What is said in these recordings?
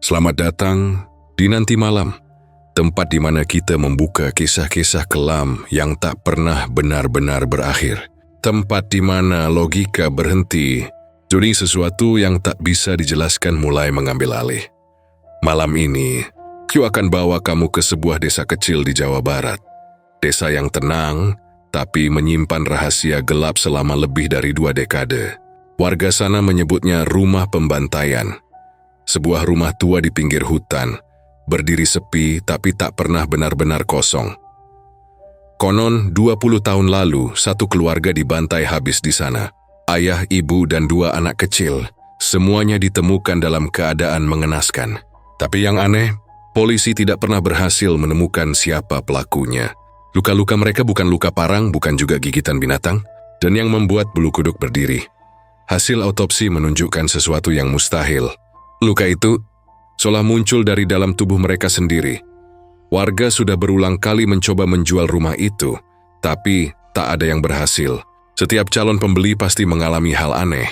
Selamat datang di Nanti Malam, tempat di mana kita membuka kisah-kisah kelam yang tak pernah benar-benar berakhir. Tempat di mana logika berhenti, jadi sesuatu yang tak bisa dijelaskan mulai mengambil alih. Malam ini, Q akan bawa kamu ke sebuah desa kecil di Jawa Barat. Desa yang tenang, tapi menyimpan rahasia gelap selama lebih dari 2 dekade. Warga sana menyebutnya Rumah Pembantaian. Sebuah rumah tua di pinggir hutan, berdiri sepi tapi tak pernah benar-benar kosong. Konon 20 tahun lalu, satu keluarga dibantai habis di sana. Ayah, ibu, dan 2 anak kecil, semuanya ditemukan dalam keadaan mengenaskan. Tapi yang aneh, polisi tidak pernah berhasil menemukan siapa pelakunya. Luka-luka mereka bukan luka parang, bukan juga gigitan binatang, dan yang membuat bulu kuduk berdiri. Hasil autopsi menunjukkan sesuatu yang mustahil. Luka itu seolah muncul dari dalam tubuh mereka sendiri. Warga sudah berulang kali mencoba menjual rumah itu, tapi tak ada yang berhasil. Setiap calon pembeli pasti mengalami hal aneh.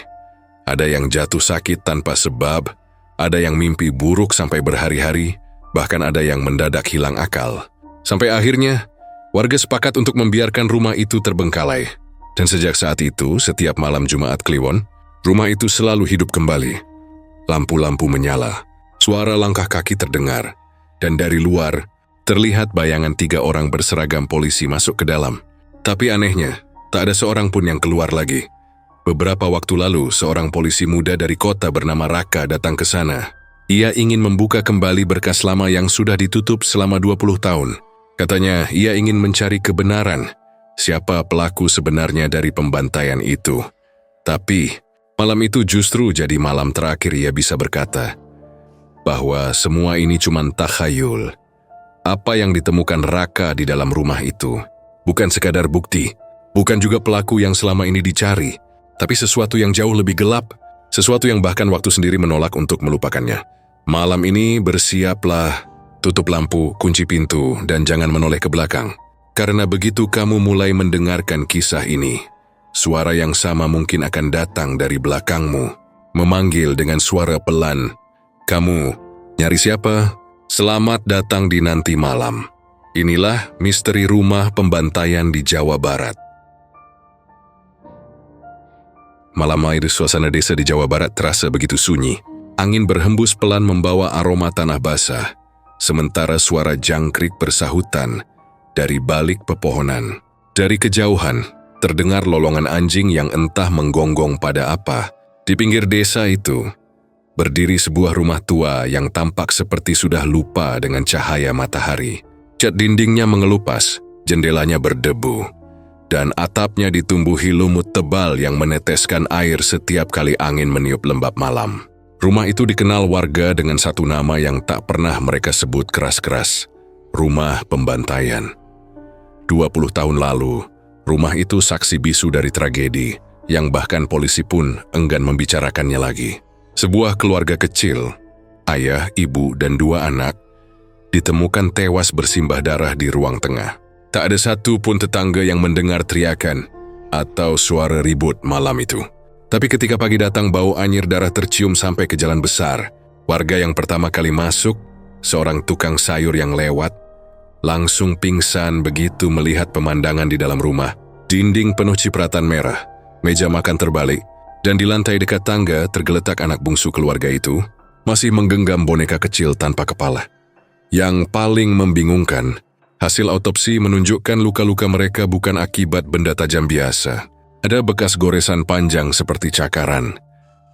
Ada yang jatuh sakit tanpa sebab, ada yang mimpi buruk sampai berhari-hari, bahkan ada yang mendadak hilang akal. Sampai akhirnya, warga sepakat untuk membiarkan rumah itu terbengkalai. Dan sejak saat itu, setiap malam Jumat Kliwon, rumah itu selalu hidup kembali. Lampu-lampu menyala, suara langkah kaki terdengar, dan dari luar, terlihat bayangan 3 orang berseragam polisi masuk ke dalam. Tapi anehnya, tak ada seorang pun yang keluar lagi. Beberapa waktu lalu, seorang polisi muda dari kota bernama Raka datang ke sana. Ia ingin membuka kembali berkas lama yang sudah ditutup selama 20 tahun. Katanya, ia ingin mencari kebenaran, siapa pelaku sebenarnya dari pembantaian itu. Tapi, malam itu justru jadi malam terakhir ia bisa berkata bahwa semua ini cuma takhayul. Apa yang ditemukan Raka di dalam rumah itu bukan sekadar bukti, bukan juga pelaku yang selama ini dicari, tapi sesuatu yang jauh lebih gelap, sesuatu yang bahkan waktu sendiri menolak untuk melupakannya. Malam ini bersiaplah, tutup lampu, kunci pintu, dan jangan menoleh ke belakang. Karena begitu kamu mulai mendengarkan kisah ini, suara yang sama mungkin akan datang dari belakangmu, memanggil dengan suara pelan. Kamu, nyari siapa? Selamat datang di Nanti Malam. Inilah misteri Rumah Pembantaian di Jawa Barat. Malam air suasana desa di Jawa Barat terasa begitu sunyi. Angin berhembus pelan membawa aroma tanah basah, sementara suara jangkrik bersahutan dari balik pepohonan. Dari kejauhan, terdengar lolongan anjing yang entah menggonggong pada apa. Di pinggir desa itu, berdiri sebuah rumah tua yang tampak seperti sudah lupa dengan cahaya matahari. Cat dindingnya mengelupas, jendelanya berdebu, dan atapnya ditumbuhi lumut tebal yang meneteskan air setiap kali angin meniup lembab malam. Rumah itu dikenal warga dengan satu nama yang tak pernah mereka sebut keras-keras, Rumah Pembantaian. 20 tahun lalu, rumah itu saksi bisu dari tragedi, yang bahkan polisi pun enggan membicarakannya lagi. Sebuah keluarga kecil, ayah, ibu, dan 2 anak, ditemukan tewas bersimbah darah di ruang tengah. Tak ada satu pun tetangga yang mendengar teriakan atau suara ribut malam itu. Tapi ketika pagi datang, bau anyir darah tercium sampai ke jalan besar. Warga yang pertama kali masuk, seorang tukang sayur yang lewat, langsung pingsan begitu melihat pemandangan di dalam rumah. Dinding penuh cipratan merah, meja makan terbalik, dan di lantai dekat tangga tergeletak anak bungsu keluarga itu, masih menggenggam boneka kecil tanpa kepala. Yang paling membingungkan, hasil autopsi menunjukkan luka-luka mereka bukan akibat benda tajam biasa. Ada bekas goresan panjang seperti cakaran,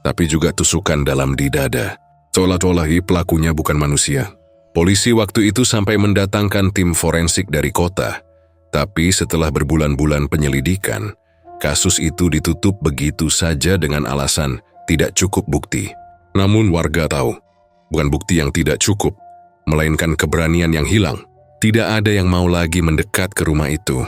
tapi juga tusukan dalam di dada. Seolah-olah pelakunya bukan manusia. Polisi waktu itu sampai mendatangkan tim forensik dari kota, tapi setelah berbulan-bulan penyelidikan, kasus itu ditutup begitu saja dengan alasan tidak cukup bukti. Namun warga tahu, bukan bukti yang tidak cukup, melainkan keberanian yang hilang. Tidak ada yang mau lagi mendekat ke rumah itu.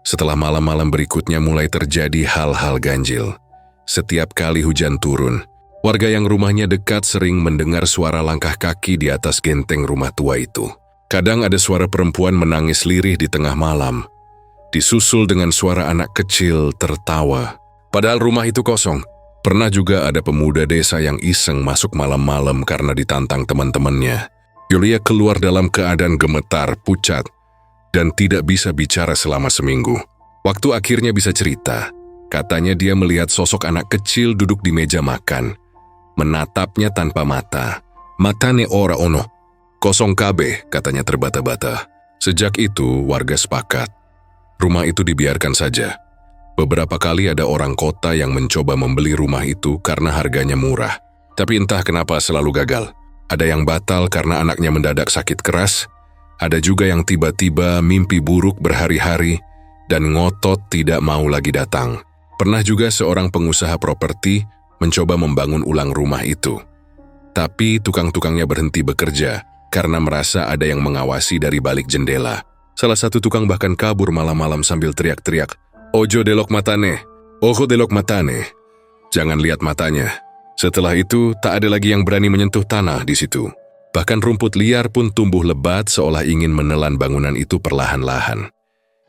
Setelah malam-malam berikutnya mulai terjadi hal-hal ganjil. Setiap kali hujan turun, warga yang rumahnya dekat sering mendengar suara langkah kaki di atas genteng rumah tua itu. Kadang ada suara perempuan menangis lirih di tengah malam, disusul dengan suara anak kecil tertawa. Padahal rumah itu kosong, Pernah juga ada pemuda desa yang iseng masuk malam-malam karena ditantang teman-temannya. Yulia keluar dalam keadaan gemetar, pucat, dan tidak bisa bicara selama seminggu. Waktu akhirnya bisa cerita, katanya dia melihat sosok anak kecil duduk di meja makan, menatapnya tanpa mata. Matane ora ono, kosong kabeh, katanya terbata-bata. Sejak itu warga sepakat, rumah itu dibiarkan saja. Beberapa kali ada orang kota yang mencoba membeli rumah itu karena harganya murah. Tapi entah kenapa selalu gagal. Ada yang batal karena anaknya mendadak sakit keras, ada juga yang tiba-tiba mimpi buruk berhari-hari dan ngotot tidak mau lagi datang. Pernah juga seorang pengusaha properti mencoba membangun ulang rumah itu. Tapi tukang-tukangnya berhenti bekerja karena merasa ada yang mengawasi dari balik jendela. Salah satu tukang bahkan kabur malam-malam sambil teriak-teriak, "Ojo delok matane, ojo delok matane." Jangan lihat matanya. Setelah itu, tak ada lagi yang berani menyentuh tanah di situ. Bahkan rumput liar pun tumbuh lebat seolah ingin menelan bangunan itu perlahan-lahan.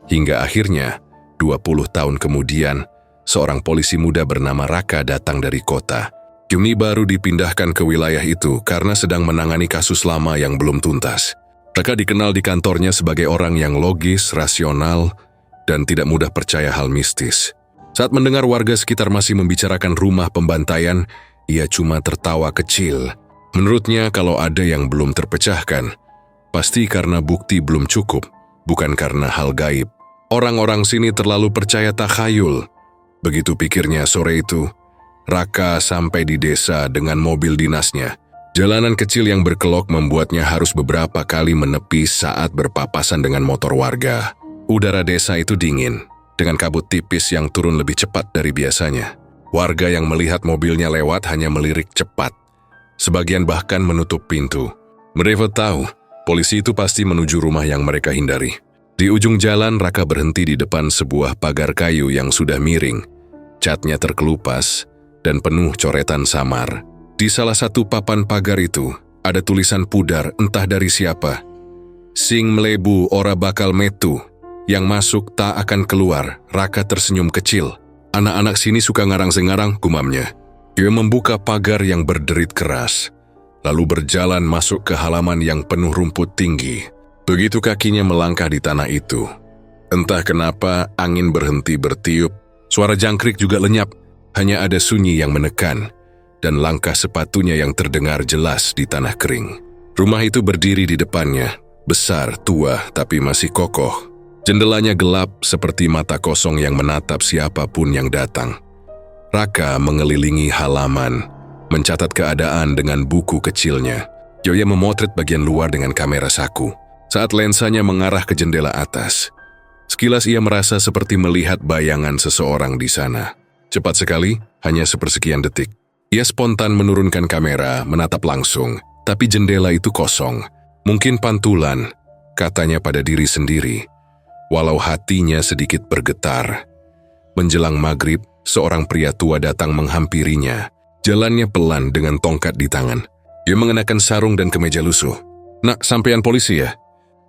Hingga akhirnya, 20 tahun kemudian, seorang polisi muda bernama Raka datang dari kota. Kini baru dipindahkan ke wilayah itu karena sedang menangani kasus lama yang belum tuntas. Raka dikenal di kantornya sebagai orang yang logis, rasional, dan tidak mudah percaya hal mistis. Saat mendengar warga sekitar masih membicarakan rumah pembantaian, ia cuma tertawa kecil. Menurutnya kalau ada yang belum terpecahkan, pasti karena bukti belum cukup, bukan karena hal gaib. Orang-orang sini terlalu percaya takhayul. Begitu pikirnya sore itu, Raka sampai di desa dengan mobil dinasnya. Jalanan kecil yang berkelok membuatnya harus beberapa kali menepi saat berpapasan dengan motor warga. Udara desa itu dingin, dengan kabut tipis yang turun lebih cepat dari biasanya. Warga yang melihat mobilnya lewat hanya melirik cepat. Sebagian bahkan menutup pintu. Mereka tahu, polisi itu pasti menuju rumah yang mereka hindari. Di ujung jalan, Raka berhenti di depan sebuah pagar kayu yang sudah miring. Catnya terkelupas dan penuh coretan samar. Di salah satu papan pagar itu, ada tulisan pudar entah dari siapa. "Sing mlebu ora bakal metu. Yang masuk tak akan keluar." Raka tersenyum kecil. Anak-anak sini suka ngarang-sengarang, gumamnya. Dia membuka pagar yang berderit keras, lalu berjalan masuk ke halaman yang penuh rumput tinggi. Begitu kakinya melangkah di tanah itu, entah kenapa angin berhenti bertiup, suara jangkrik juga lenyap, hanya ada sunyi yang menekan, dan langkah sepatunya yang terdengar jelas di tanah kering. Rumah itu berdiri di depannya, besar, tua, tapi masih kokoh. Jendelanya gelap seperti mata kosong yang menatap siapapun yang datang. Raka mengelilingi halaman, mencatat keadaan dengan buku kecilnya. Joya memotret bagian luar dengan kamera saku. Saat lensanya mengarah ke jendela atas, sekilas ia merasa seperti melihat bayangan seseorang di sana. Cepat sekali, hanya sepersekian detik. Ia spontan menurunkan kamera, menatap langsung, tapi jendela itu kosong. Mungkin pantulan, katanya pada diri sendiri. Walau hatinya sedikit bergetar. Menjelang maghrib, seorang pria tua datang menghampirinya. Jalannya pelan dengan tongkat di tangan. Dia mengenakan sarung dan kemeja lusuh. "Nak, sampean polisi ya?"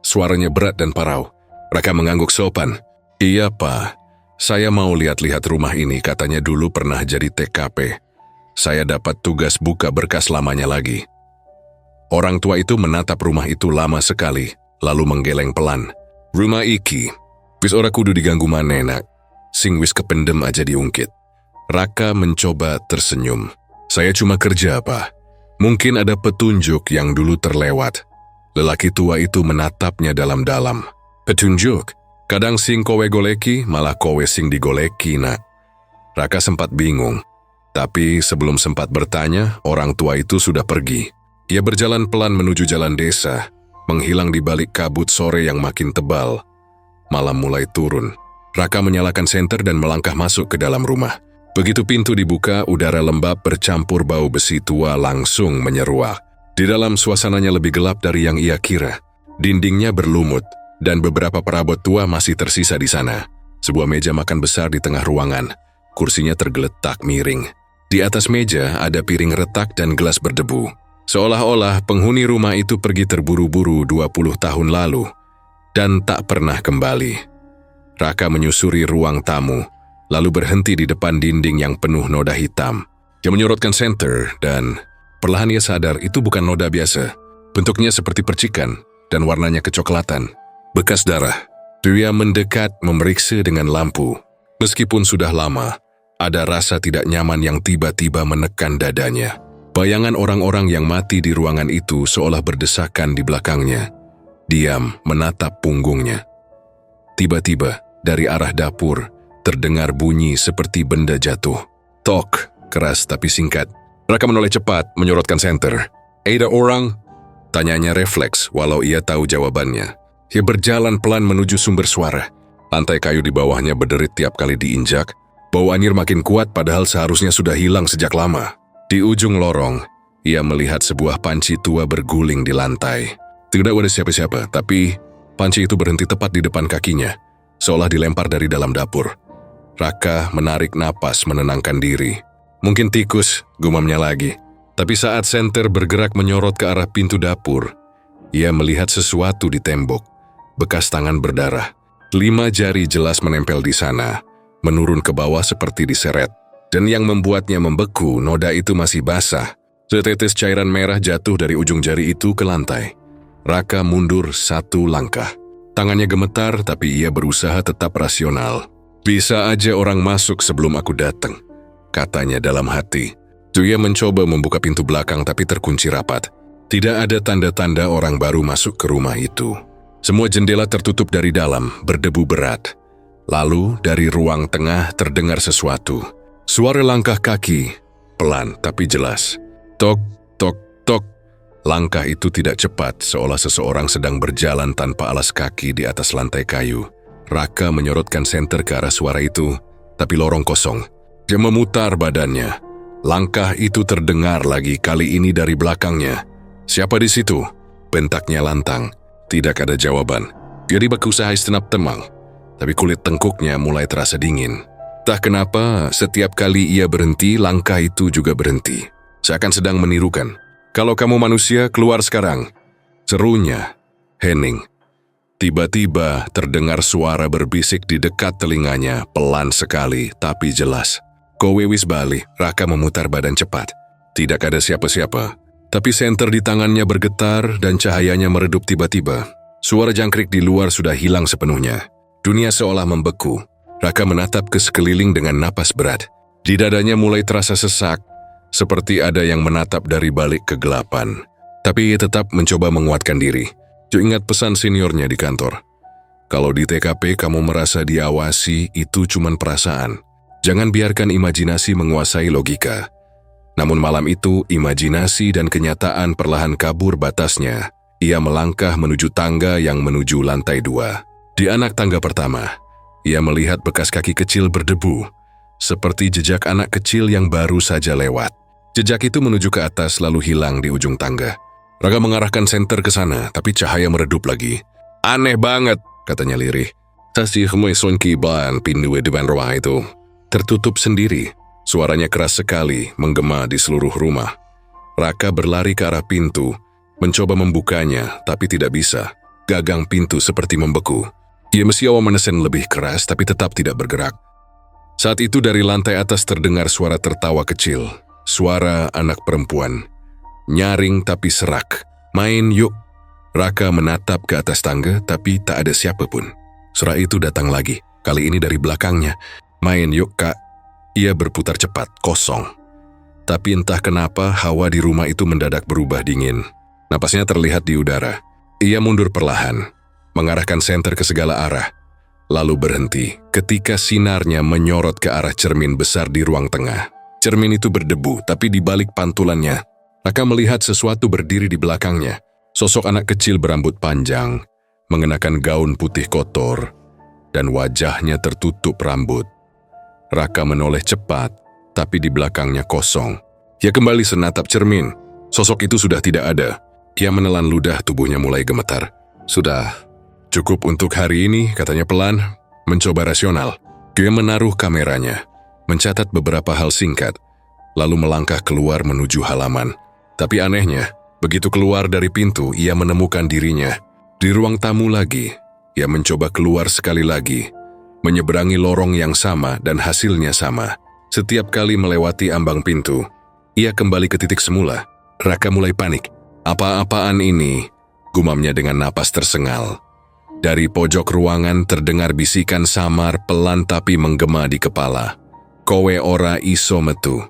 Suaranya berat dan parau. Raka mengangguk sopan. "Iya, Pak. Saya mau lihat-lihat rumah ini, katanya dulu pernah jadi TKP. Saya dapat tugas buka berkas lamanya lagi." Orang tua itu menatap rumah itu lama sekali, lalu menggeleng pelan. "Rumah iki, wis ora kudu diganggu maneh, Nak. Sing wis kependem aja diungkit." Raka mencoba tersenyum. "Saya cuma kerja, Pak. Mungkin ada petunjuk yang dulu terlewat." Lelaki tua itu menatapnya dalam-dalam. "Petunjuk? Kadang sing kowe goleki, malah kowe sing digoleki, Nak." Raka sempat bingung. Tapi sebelum sempat bertanya, orang tua itu sudah pergi. Ia berjalan pelan menuju jalan desa, menghilang di balik kabut sore yang makin tebal. Malam mulai turun. Raka menyalakan senter dan melangkah masuk ke dalam rumah. Begitu pintu dibuka, udara lembab bercampur bau besi tua langsung menyeruak. Di dalam suasananya lebih gelap dari yang ia kira. Dindingnya berlumut, dan beberapa perabot tua masih tersisa di sana. Sebuah meja makan besar di tengah ruangan. Kursinya tergeletak miring. Di atas meja ada piring retak dan gelas berdebu. Seolah-olah penghuni rumah itu pergi terburu-buru 20 tahun lalu dan tak pernah kembali. Raka menyusuri ruang tamu, lalu berhenti di depan dinding yang penuh noda hitam. Dia menyorotkan senter dan perlahan ia sadar itu bukan noda biasa. Bentuknya seperti percikan dan warnanya kecoklatan. Bekas darah. Dia mendekat memeriksa dengan lampu. Meskipun sudah lama, ada rasa tidak nyaman yang tiba-tiba menekan dadanya. Bayangan orang-orang yang mati di ruangan itu seolah berdesakan di belakangnya. Diam menatap punggungnya. Tiba-tiba, dari arah dapur, terdengar bunyi seperti benda jatuh. Tok, keras tapi singkat. Raka menoleh cepat, menyorotkan senter. Ada orang? Tanyanya refleks, walau ia tahu jawabannya. Ia berjalan pelan menuju sumber suara. Lantai kayu di bawahnya berderit tiap kali diinjak. Bau anir makin kuat padahal seharusnya sudah hilang sejak lama. Di ujung lorong, ia melihat sebuah panci tua berguling di lantai. Tidak ada siapa-siapa, tapi panci itu berhenti tepat di depan kakinya, seolah dilempar dari dalam dapur. Raka menarik napas menenangkan diri. Mungkin tikus, gumamnya lagi. Tapi saat senter bergerak menyorot ke arah pintu dapur, ia melihat sesuatu di tembok. Bekas tangan berdarah. 5 jari jelas menempel di sana, menurun ke bawah seperti diseret. Dan yang membuatnya membeku, noda itu masih basah. Setetes cairan merah jatuh dari ujung jari itu ke lantai. Raka mundur 1 langkah. Tangannya gemetar, tapi ia berusaha tetap rasional. Bisa aja orang masuk sebelum aku datang, katanya dalam hati. Dia mencoba membuka pintu belakang tapi terkunci rapat. Tidak ada tanda-tanda orang baru masuk ke rumah itu. Semua jendela tertutup dari dalam, berdebu berat. Lalu dari ruang tengah terdengar sesuatu. Suara langkah kaki, pelan tapi jelas. Tok, tok, tok. Langkah itu tidak cepat, seolah seseorang sedang berjalan tanpa alas kaki di atas lantai kayu. Raka menyorotkan senter ke arah suara itu, tapi lorong kosong. Dia memutar badannya. Langkah itu terdengar lagi, kali ini dari belakangnya. Siapa di situ? Bentaknya lantang. Tidak ada jawaban. Dia berusaha sejenak tenang, tapi kulit tengkuknya mulai terasa dingin. Tak kenapa, setiap kali ia berhenti, langkah itu juga berhenti. Seakan sedang menirukan. Kalau kamu manusia, keluar sekarang. Serunya, Henning. Tiba-tiba terdengar suara berbisik di dekat telinganya, pelan sekali tapi jelas. Kowe wis bali. Raka memutar badan cepat. Tidak ada siapa-siapa. Tapi senter di tangannya bergetar dan cahayanya meredup tiba-tiba. Suara jangkrik di luar sudah hilang sepenuhnya. Dunia seolah membeku. Raka menatap ke sekeliling dengan napas berat. Di dadanya mulai terasa sesak, seperti ada yang menatap dari balik kegelapan. Tapi ia tetap mencoba menguatkan diri. Jo ingat pesan seniornya di kantor. Kalau di TKP kamu merasa diawasi, itu cuma perasaan. Jangan biarkan imajinasi menguasai logika. Namun malam itu, imajinasi dan kenyataan perlahan kabur batasnya. Ia melangkah menuju tangga yang menuju lantai 2. Di anak tangga pertama, ia melihat bekas kaki kecil berdebu, seperti jejak anak kecil yang baru saja lewat. Jejak itu menuju ke atas lalu hilang di ujung tangga. Raka mengarahkan senter ke sana, tapi cahaya meredup lagi. Aneh banget, katanya lirih. Tasih meson kiban pintu depan rumah itu. Tertutup sendiri. Suaranya keras sekali, menggema di seluruh rumah. Raka berlari ke arah pintu, mencoba membukanya, tapi tidak bisa. Gagang pintu seperti membeku. Ia mesti menesan lebih keras, tapi tetap tidak bergerak. Saat itu dari lantai atas terdengar suara tertawa kecil. Suara anak perempuan. Nyaring tapi serak. Main yuk. Raka menatap ke atas tangga tapi tak ada siapapun. Suara itu datang lagi. Kali ini dari belakangnya. Main yuk kak. Ia berputar cepat, kosong. Tapi entah kenapa hawa di rumah itu mendadak berubah dingin. Napasnya terlihat di udara. Ia mundur perlahan. Mengarahkan senter ke segala arah. Lalu berhenti ketika sinarnya menyorot ke arah cermin besar di ruang tengah. Cermin itu berdebu, tapi di balik pantulannya, Raka melihat sesuatu berdiri di belakangnya. Sosok anak kecil berambut panjang, mengenakan gaun putih kotor, dan wajahnya tertutup rambut. Raka menoleh cepat, tapi di belakangnya kosong. Ia kembali senatap cermin. Sosok itu sudah tidak ada. Ia menelan ludah, tubuhnya mulai gemetar. Sudah, cukup untuk hari ini, katanya pelan, mencoba rasional. Dia menaruh kameranya, mencatat beberapa hal singkat, lalu melangkah keluar menuju halaman. Tapi anehnya, begitu keluar dari pintu, ia menemukan dirinya di ruang tamu lagi. Ia mencoba keluar sekali lagi, menyeberangi lorong yang sama dan hasilnya sama. Setiap kali melewati ambang pintu, ia kembali ke titik semula. Raka mulai panik. Apa-apaan ini? Gumamnya dengan napas tersengal. Dari pojok ruangan terdengar bisikan samar pelan tapi menggema di kepala. Kowe ora iso metu.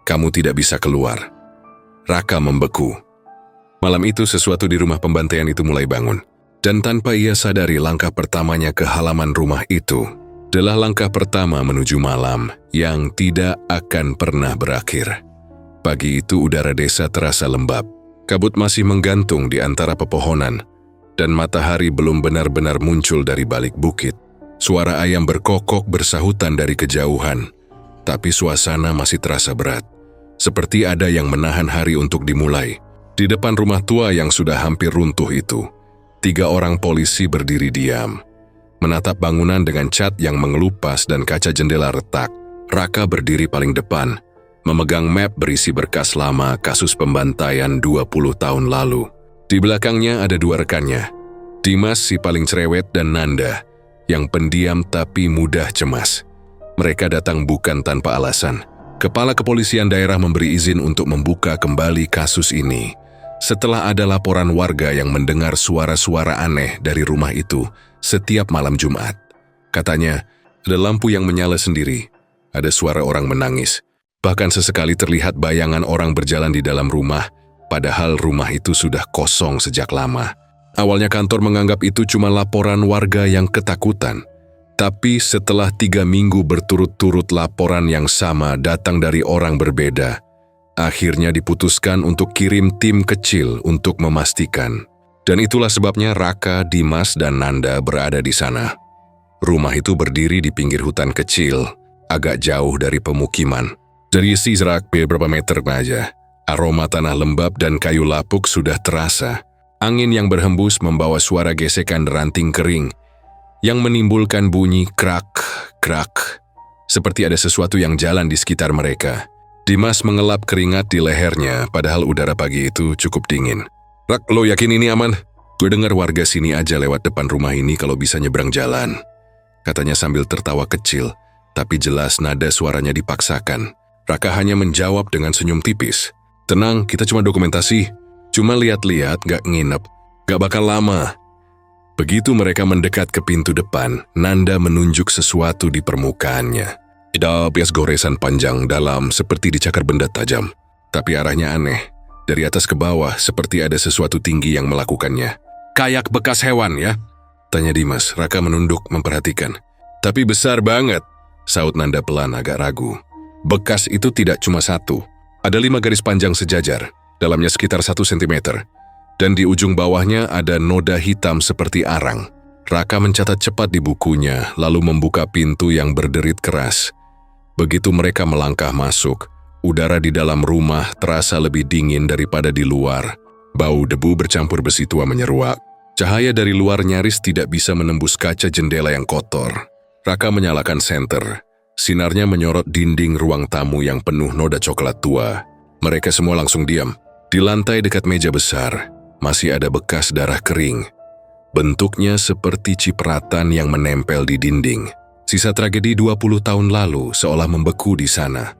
Kamu tidak bisa keluar. Raka membeku. Malam itu sesuatu di rumah pembantaian itu mulai bangun. Dan tanpa ia sadari langkah pertamanya ke halaman rumah itu adalah langkah pertama menuju malam yang tidak akan pernah berakhir. Pagi itu udara desa terasa lembab. Kabut masih menggantung di antara pepohonan dan matahari belum benar-benar muncul dari balik bukit. Suara ayam berkokok bersahutan dari kejauhan, tapi suasana masih terasa berat. Seperti ada yang menahan hari untuk dimulai. Di depan rumah tua yang sudah hampir runtuh itu, 3 orang polisi berdiri diam, menatap bangunan dengan cat yang mengelupas dan kaca jendela retak. Raka berdiri paling depan, memegang map berisi berkas lama kasus pembantaian 20 tahun lalu. Di belakangnya ada 2 rekannya, Dimas si paling cerewet dan Nanda, yang pendiam tapi mudah cemas. Mereka datang bukan tanpa alasan. Kepala Kepolisian Daerah memberi izin untuk membuka kembali kasus ini setelah ada laporan warga yang mendengar suara-suara aneh dari rumah itu setiap malam Jumat. Katanya, ada lampu yang menyala sendiri, ada suara orang menangis, bahkan sesekali terlihat bayangan orang berjalan di dalam rumah, padahal rumah itu sudah kosong sejak lama. Awalnya kantor menganggap itu cuma laporan warga yang ketakutan. Tapi setelah 3 minggu berturut-turut laporan yang sama datang dari orang berbeda, akhirnya diputuskan untuk kirim tim kecil untuk memastikan. Dan itulah sebabnya Raka, Dimas, dan Nanda berada di sana. Rumah itu berdiri di pinggir hutan kecil, agak jauh dari pemukiman. Dari isi jarak beberapa meter saja, aroma tanah lembab dan kayu lapuk sudah terasa. Angin yang berhembus membawa suara gesekan ranting kering yang menimbulkan bunyi krak-krak, seperti ada sesuatu yang jalan di sekitar mereka. Dimas mengelap keringat di lehernya, padahal udara pagi itu cukup dingin. Rak, lo yakin ini aman? Gue dengar warga sini aja lewat depan rumah ini kalau bisa nyebrang jalan. Katanya sambil tertawa kecil, tapi jelas nada suaranya dipaksakan. Raka hanya menjawab dengan senyum tipis. Tenang, kita cuma dokumentasi. Cuma lihat-lihat, gak nginep. Gak bakal lama. Begitu mereka mendekat ke pintu depan, Nanda menunjuk sesuatu di permukaannya. Ada bias goresan panjang dalam seperti dicakar benda tajam. Tapi arahnya aneh. Dari atas ke bawah seperti ada sesuatu tinggi yang melakukannya. Kayak bekas hewan ya? Tanya Dimas. Raka menunduk memperhatikan. Tapi besar banget, saut Nanda pelan agak ragu. Bekas itu tidak cuma satu. Ada 5 garis panjang sejajar, dalamnya sekitar 1 cm. Dan di ujung bawahnya ada noda hitam seperti arang. Raka mencatat cepat di bukunya, lalu membuka pintu yang berderit keras. Begitu mereka melangkah masuk, udara di dalam rumah terasa lebih dingin daripada di luar. Bau debu bercampur besi tua menyeruak. Cahaya dari luar nyaris tidak bisa menembus kaca jendela yang kotor. Raka menyalakan senter. Sinarnya menyorot dinding ruang tamu yang penuh noda coklat tua. Mereka semua langsung diam. Di lantai dekat meja besar, masih ada bekas darah kering. Bentuknya seperti cipratan yang menempel di dinding. Sisa tragedi 20 tahun lalu seolah membeku di sana.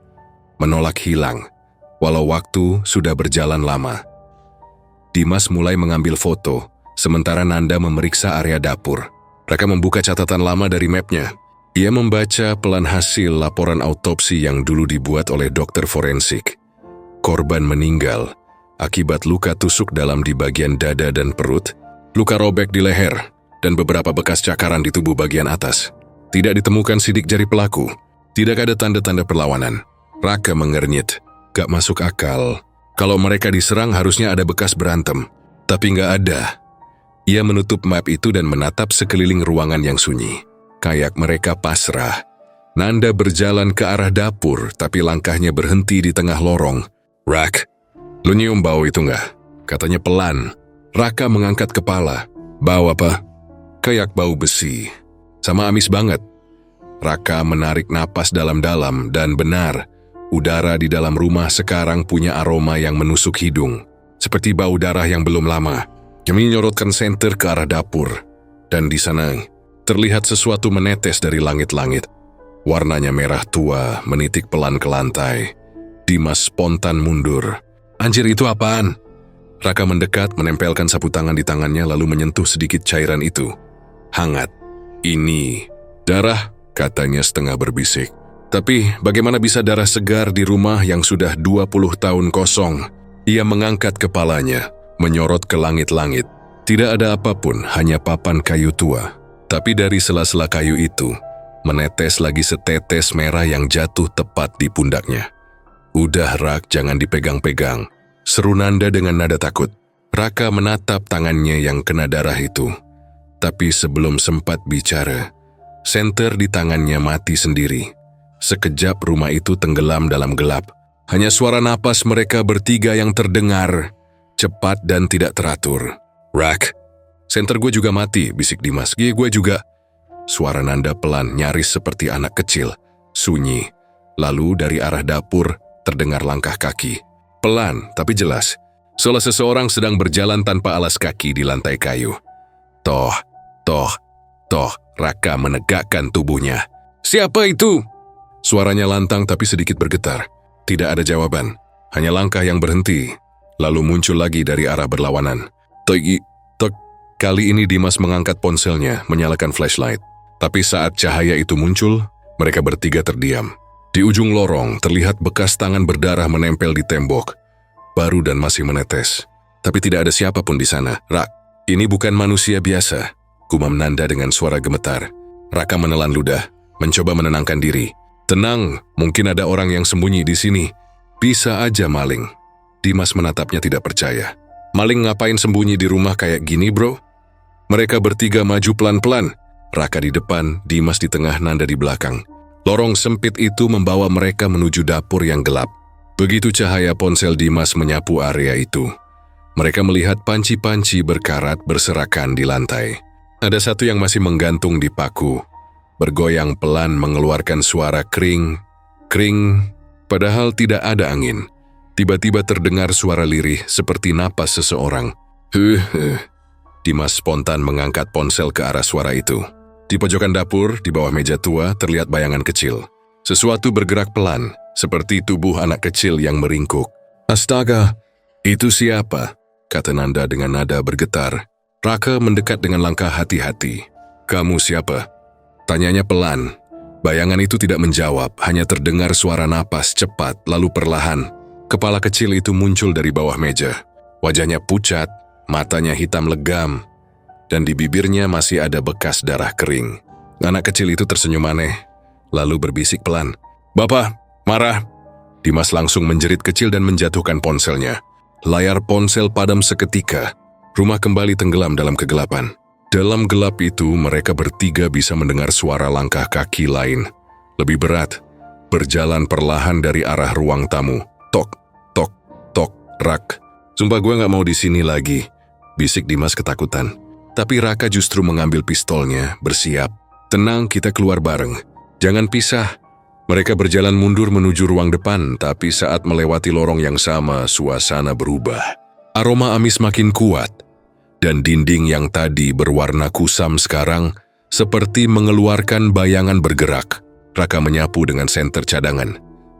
Menolak hilang, walau waktu sudah berjalan lama. Dimas mulai mengambil foto, sementara Nanda memeriksa area dapur. Raka membuka catatan lama dari mapnya. Ia membaca pelan hasil laporan autopsi yang dulu dibuat oleh dokter forensik. Korban meninggal akibat luka tusuk dalam di bagian dada dan perut, luka robek di leher, dan beberapa bekas cakaran di tubuh bagian atas. Tidak ditemukan sidik jari pelaku. Tidak ada tanda-tanda perlawanan. Raka mengernyit. Gak masuk akal. Kalau mereka diserang harusnya ada bekas berantem. Tapi gak ada. Ia menutup map itu dan menatap sekeliling ruangan yang sunyi. Kayak mereka pasrah. Nanda berjalan ke arah dapur, tapi langkahnya berhenti di tengah lorong. Rak, lu nyium bau itu nggak? Katanya pelan. Raka mengangkat kepala. Bau apa? Kayak bau besi. Sama amis banget. Raka menarik napas dalam-dalam dan benar, udara di dalam rumah sekarang punya aroma yang menusuk hidung. Seperti bau darah yang belum lama. Kami menyorotkan senter ke arah dapur. Dan di sana terlihat sesuatu menetes dari langit-langit. Warnanya merah tua, menitik pelan ke lantai. Dimas spontan mundur. Anjir, itu apaan? Raka mendekat, menempelkan sapu tangan di tangannya lalu menyentuh sedikit cairan itu. Hangat. Ini darah, katanya setengah berbisik. Tapi bagaimana bisa darah segar di rumah yang sudah 20 tahun kosong? Ia mengangkat kepalanya, menyorot ke langit-langit. Tidak ada apapun, hanya papan kayu tua. Tapi dari sela-sela kayu itu, menetes lagi setetes merah yang jatuh tepat di pundaknya. Udah Rak, jangan dipegang-pegang, seru Nanda dengan nada takut. Raka menatap tangannya yang kena darah itu. Tapi sebelum sempat bicara, senter di tangannya mati sendiri. Sekejap rumah itu tenggelam dalam gelap. Hanya suara napas mereka bertiga yang terdengar, cepat dan tidak teratur. Rak, senter gue juga mati, bisik Dimas. Gue juga. Suara Nanda pelan, nyaris seperti anak kecil. Sunyi. Lalu dari arah dapur terdengar langkah kaki. Pelan, tapi jelas. Seolah seseorang sedang berjalan tanpa alas kaki di lantai kayu. Toh. Raka menegakkan tubuhnya. Siapa itu? Suaranya lantang tapi sedikit bergetar. Tidak ada jawaban. Hanya langkah yang berhenti. Lalu muncul lagi dari arah berlawanan. Tok. Kali ini Dimas mengangkat ponselnya, menyalakan flashlight. Tapi saat cahaya itu muncul, mereka bertiga terdiam. Di ujung lorong terlihat bekas tangan berdarah menempel di tembok. Baru dan masih menetes. Tapi tidak ada siapapun di sana. Rak, ini bukan manusia biasa, gumam Nanda dengan suara gemetar. Raka menelan ludah, mencoba menenangkan diri. Tenang, mungkin ada orang yang sembunyi di sini. Bisa aja maling. Dimas menatapnya tidak percaya. Maling ngapain sembunyi di rumah kayak gini, bro? Mereka bertiga maju pelan-pelan. Raka di depan, Dimas di tengah, Nanda di belakang. Lorong sempit itu membawa mereka menuju dapur yang gelap. Begitu cahaya ponsel Dimas menyapu area itu, mereka melihat panci-panci berkarat berserakan di lantai. Ada satu yang masih menggantung di paku, bergoyang pelan mengeluarkan suara kring, padahal tidak ada angin. Tiba-tiba terdengar suara lirih seperti napas seseorang. Dimas spontan mengangkat ponsel ke arah suara itu. Di pojokan dapur, di bawah meja tua, terlihat bayangan kecil. Sesuatu bergerak pelan, seperti tubuh anak kecil yang meringkuk. Astaga, itu siapa? Kata Nanda dengan nada bergetar. Raka mendekat dengan langkah hati-hati. Kamu siapa? Tanyanya pelan. Bayangan itu tidak menjawab, hanya terdengar suara napas cepat, lalu perlahan. Kepala kecil itu muncul dari bawah meja. Wajahnya pucat, matanya hitam legam, dan di bibirnya masih ada bekas darah kering. Anak kecil itu tersenyum aneh, lalu berbisik pelan. Bapak, marah. Dimas langsung menjerit kecil dan menjatuhkan ponselnya. Layar ponsel padam seketika. Rumah kembali tenggelam dalam kegelapan. Dalam gelap itu, mereka bertiga bisa mendengar suara langkah kaki lain. Lebih berat, berjalan perlahan dari arah ruang tamu. Tok, Rak. Sumpah gue gak mau di sini lagi, bisik Dimas ketakutan. Tapi Raka justru mengambil pistolnya, bersiap. Tenang, kita keluar bareng. Jangan pisah. Mereka berjalan mundur menuju ruang depan, tapi saat melewati lorong yang sama, suasana berubah. Aroma amis makin kuat, dan dinding yang tadi berwarna kusam sekarang seperti mengeluarkan bayangan bergerak. Raka menyapu dengan senter cadangan,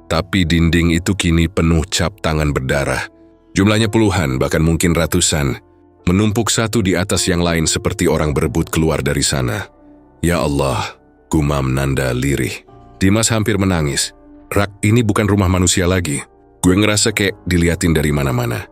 tapi dinding itu kini penuh cap tangan berdarah. Jumlahnya puluhan, bahkan mungkin ratusan, menumpuk satu di atas yang lain seperti orang berebut keluar dari sana. Ya Allah, gumam Nanda lirih. Dimas hampir menangis. Rak, ini bukan rumah manusia lagi. Gue ngerasa kayak diliatin dari mana-mana.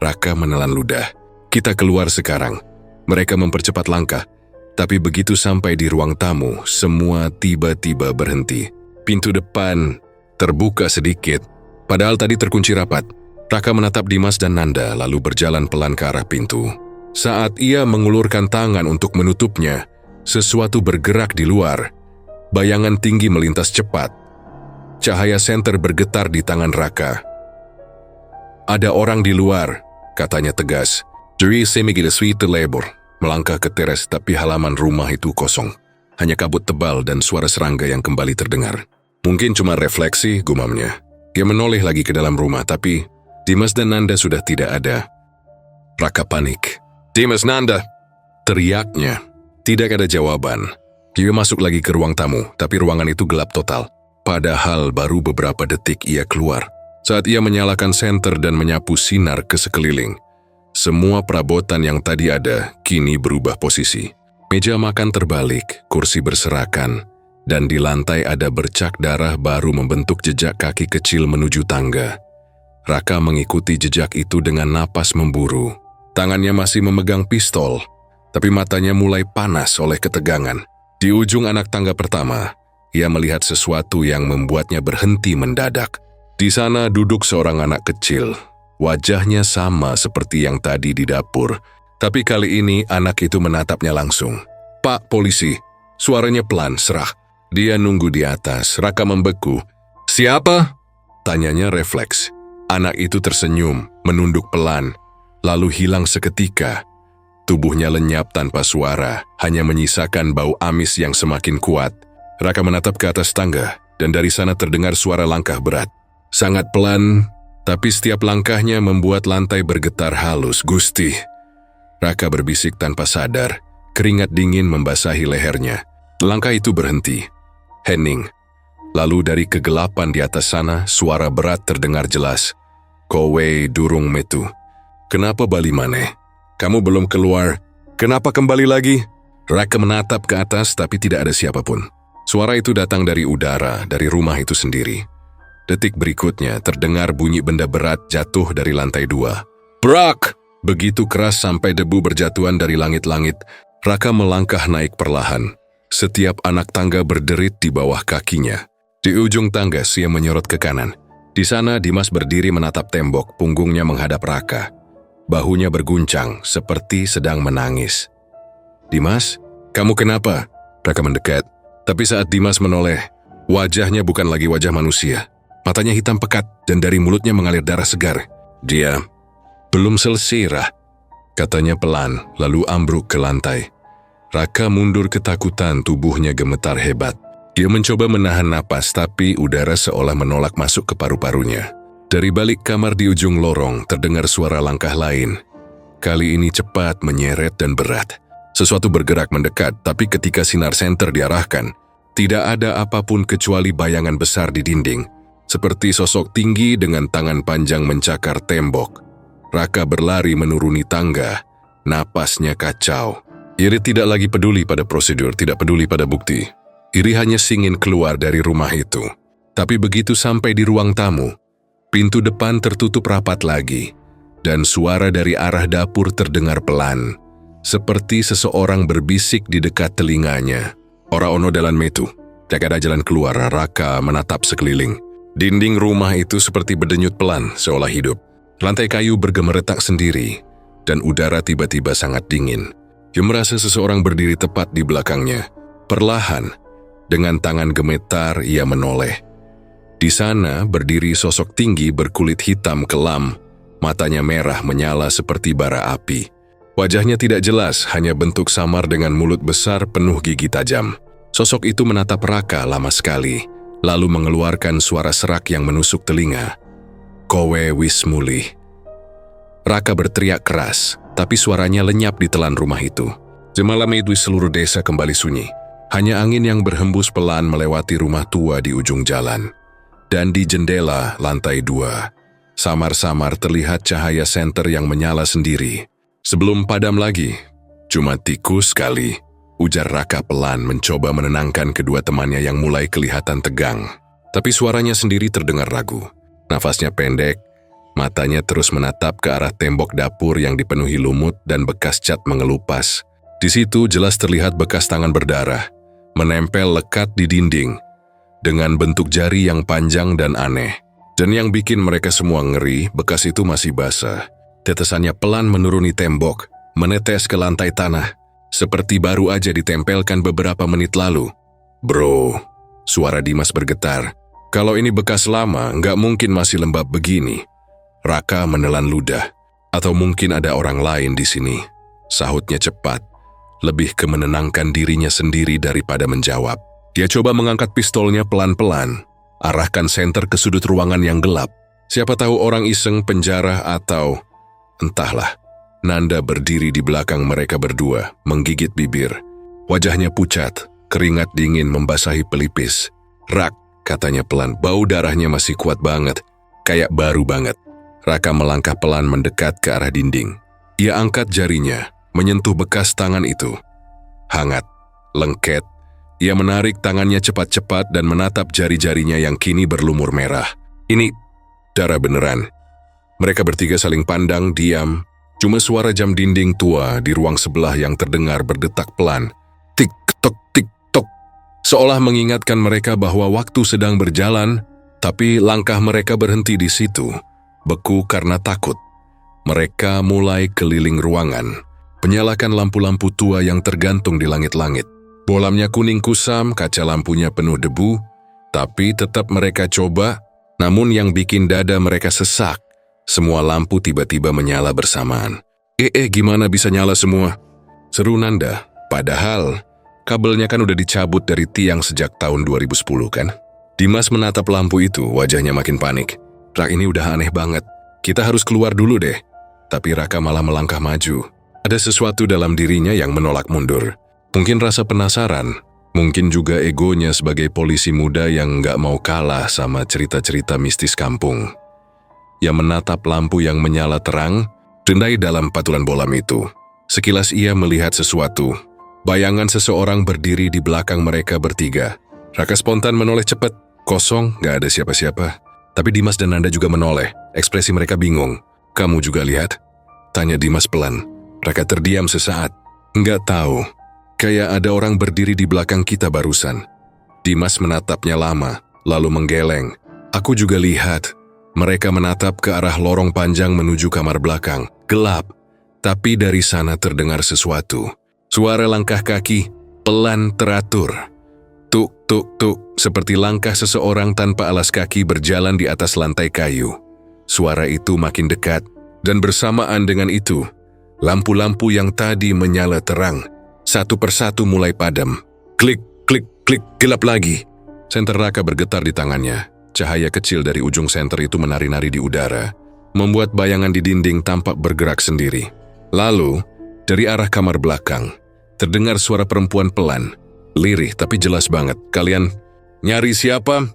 Raka menelan ludah. Kita keluar sekarang. Mereka mempercepat langkah. Tapi begitu sampai di ruang tamu, semua tiba-tiba berhenti. Pintu depan terbuka sedikit, padahal tadi terkunci rapat. Raka menatap Dimas dan Nanda lalu berjalan pelan ke arah pintu. Saat ia mengulurkan tangan untuk menutupnya, sesuatu bergerak di luar. Bayangan tinggi melintas cepat. Cahaya senter bergetar di tangan Raka. Ada orang di luar, katanya tegas. Jadi semigila suite labor. Melangkah ke teras tapi halaman rumah itu kosong. Hanya kabut tebal dan suara serangga yang kembali terdengar. Mungkin cuma refleksi, gumamnya. Dia menoleh lagi ke dalam rumah, tapi Dimas dan Nanda sudah tidak ada. Raka panik. Dimas, Nanda! Teriaknya. Tidak ada jawaban. Dia masuk lagi ke ruang tamu, tapi ruangan itu gelap total. Padahal baru beberapa detik ia keluar. Saat ia menyalakan senter dan menyapu sinar ke sekeliling, semua perabotan yang tadi ada kini berubah posisi. Meja makan terbalik, kursi berserakan, dan di lantai ada bercak darah baru membentuk jejak kaki kecil menuju tangga. Raka mengikuti jejak itu dengan napas memburu. Tangannya masih memegang pistol, tapi matanya mulai panas oleh ketegangan. Di ujung anak tangga pertama, ia melihat sesuatu yang membuatnya berhenti mendadak. Di sana duduk seorang anak kecil. Wajahnya sama seperti yang tadi di dapur, tapi kali ini anak itu menatapnya langsung. "Pak polisi," suaranya pelan, serah. Dia nunggu di atas. Raka membeku. "Siapa?" tanyanya refleks. Anak itu tersenyum, menunduk pelan, lalu hilang seketika. Tubuhnya lenyap tanpa suara, hanya menyisakan bau amis yang semakin kuat. Raka menatap ke atas tangga, dan dari sana terdengar suara langkah berat. Sangat pelan, tapi setiap langkahnya membuat lantai bergetar halus. "Gusti." Raka berbisik tanpa sadar, keringat dingin membasahi lehernya. Langkah itu berhenti. Hening. Lalu dari kegelapan di atas sana, suara berat terdengar jelas. "Kowe durung metu. Kenapa bali maneh? Kamu belum keluar. Kenapa kembali lagi?" Raka menatap ke atas tapi tidak ada siapapun. Suara itu datang dari udara, dari rumah itu sendiri. Detik berikutnya terdengar bunyi benda berat jatuh dari lantai 2. Brak! Begitu keras sampai debu berjatuhan dari langit-langit. Raka melangkah naik perlahan. Setiap anak tangga berderit di bawah kakinya. Di ujung tangga ia menyorot ke kanan. Di sana Dimas berdiri menatap tembok, punggungnya menghadap Raka. Bahunya berguncang, seperti sedang menangis. "Dimas, kamu kenapa?" Raka mendekat. Tapi saat Dimas menoleh, wajahnya bukan lagi wajah manusia. Matanya hitam pekat dan dari mulutnya mengalir darah segar. "Dia belum selesai, Rah," katanya pelan, lalu ambruk ke lantai. Raka mundur ketakutan, tubuhnya gemetar hebat. Dia mencoba menahan napas, tapi udara seolah menolak masuk ke paru-parunya. Dari balik kamar di ujung lorong terdengar suara langkah lain. Kali ini cepat, menyeret dan berat. Sesuatu bergerak mendekat, tapi ketika sinar senter diarahkan, tidak ada apapun kecuali bayangan besar di dinding. Seperti sosok tinggi dengan tangan panjang mencakar tembok. Raka berlari menuruni tangga, napasnya kacau. Iri tidak lagi peduli pada prosedur, tidak peduli pada bukti. Iri hanya ingin keluar dari rumah itu. Tapi begitu sampai di ruang tamu, pintu depan tertutup rapat lagi, dan suara dari arah dapur terdengar pelan, seperti seseorang berbisik di dekat telinganya. "Ora ono dalan metu." Tak ada jalan keluar. Raka menatap sekeliling. Dinding rumah itu seperti berdenyut pelan, seolah hidup. Lantai kayu bergemeretak sendiri, dan udara tiba-tiba sangat dingin. Dia merasa seseorang berdiri tepat di belakangnya. Perlahan, dengan tangan gemetar, ia menoleh. Di sana berdiri sosok tinggi berkulit hitam kelam, matanya merah menyala seperti bara api. Wajahnya tidak jelas, hanya bentuk samar dengan mulut besar penuh gigi tajam. Sosok itu menatap Raka lama sekali, lalu mengeluarkan suara serak yang menusuk telinga. "Kowe wis mulih." Raka berteriak keras, tapi suaranya lenyap di telan rumah itu. Semalam itu seluruh desa kembali sunyi. Hanya angin yang berhembus pelan melewati rumah tua di ujung jalan. Dan di jendela lantai 2, samar-samar terlihat cahaya senter yang menyala sendiri. "Sebelum padam lagi, cuma tikus kali," ujar Raka pelan mencoba menenangkan kedua temannya yang mulai kelihatan tegang. Tapi suaranya sendiri terdengar ragu. Nafasnya pendek, matanya terus menatap ke arah tembok dapur yang dipenuhi lumut dan bekas cat mengelupas. Di situ jelas terlihat bekas tangan berdarah, menempel lekat di dinding, dengan bentuk jari yang panjang dan aneh. Dan yang bikin mereka semua ngeri, bekas itu masih basah. Tetesannya pelan menuruni tembok, menetes ke lantai tanah, seperti baru aja ditempelkan beberapa menit lalu. "Bro," suara Dimas bergetar. "Kalau ini bekas lama, nggak mungkin masih lembab begini." Raka menelan ludah. "Atau mungkin ada orang lain di sini," sahutnya cepat, lebih ke menenangkan dirinya sendiri daripada menjawab. Dia coba mengangkat pistolnya pelan-pelan, arahkan senter ke sudut ruangan yang gelap. Siapa tahu orang iseng penjara atau... entahlah. Nanda berdiri di belakang mereka berdua, menggigit bibir. Wajahnya pucat, Keringat dingin membasahi pelipis. "Rak," katanya pelan, bau darahnya masih kuat banget, kayak baru banget. Raka melangkah pelan mendekat ke arah dinding. Ia angkat jarinya, menyentuh bekas tangan itu. Hangat, lengket. Ia menarik tangannya cepat-cepat dan menatap jari-jarinya yang kini berlumur merah. Ini darah beneran. Mereka bertiga saling pandang, diam. Cuma suara jam dinding tua di ruang sebelah yang terdengar berdetak pelan. Tik-tok, tik-tok. Seolah mengingatkan mereka bahwa waktu sedang berjalan, tapi langkah mereka berhenti di situ, beku karena takut. Mereka mulai keliling ruangan, menyalakan lampu-lampu tua yang tergantung di langit-langit. Bolamnya kuning kusam, kaca lampunya penuh debu, tapi tetap mereka coba, namun yang bikin dada mereka sesak, semua lampu tiba-tiba menyala bersamaan. Gimana bisa nyala semua? Seru Nanda, padahal kabelnya kan udah dicabut dari tiang sejak tahun 2010 kan? Dimas menatap lampu itu, wajahnya makin panik. "Rak, ini udah aneh banget. Kita harus keluar dulu deh." Tapi Raka malah melangkah maju. Ada sesuatu dalam dirinya yang menolak mundur. Mungkin rasa penasaran, mungkin juga egonya sebagai polisi muda yang nggak mau kalah sama cerita-cerita mistis kampung. Ia menatap lampu yang menyala terang, rendai dalam patulan bolam itu. Sekilas ia melihat sesuatu. Bayangan seseorang berdiri di belakang mereka bertiga. Raka spontan menoleh cepat. Kosong, gak ada siapa-siapa. Tapi Dimas dan Nanda juga menoleh. Ekspresi mereka bingung. "Kamu juga lihat?" tanya Dimas pelan. Raka terdiam sesaat. "Nggak tahu. Kayak ada orang berdiri di belakang kita barusan." Dimas menatapnya lama, lalu menggeleng. "Aku juga lihat." Mereka menatap ke arah lorong panjang menuju kamar belakang. Gelap. Tapi dari sana terdengar sesuatu. Suara langkah kaki, pelan teratur. Tuk, tuk, tuk, seperti langkah seseorang tanpa alas kaki berjalan di atas lantai kayu. Suara itu makin dekat, dan bersamaan dengan itu, lampu-lampu yang tadi menyala terang, satu persatu mulai padam. Klik, klik, klik, gelap lagi. Senter Raka bergetar di tangannya. Cahaya kecil dari ujung senter itu menari-nari di udara, membuat bayangan di dinding tampak bergerak sendiri. Lalu, dari arah kamar belakang, terdengar suara perempuan pelan, lirih tapi jelas banget. "Kalian nyari siapa?"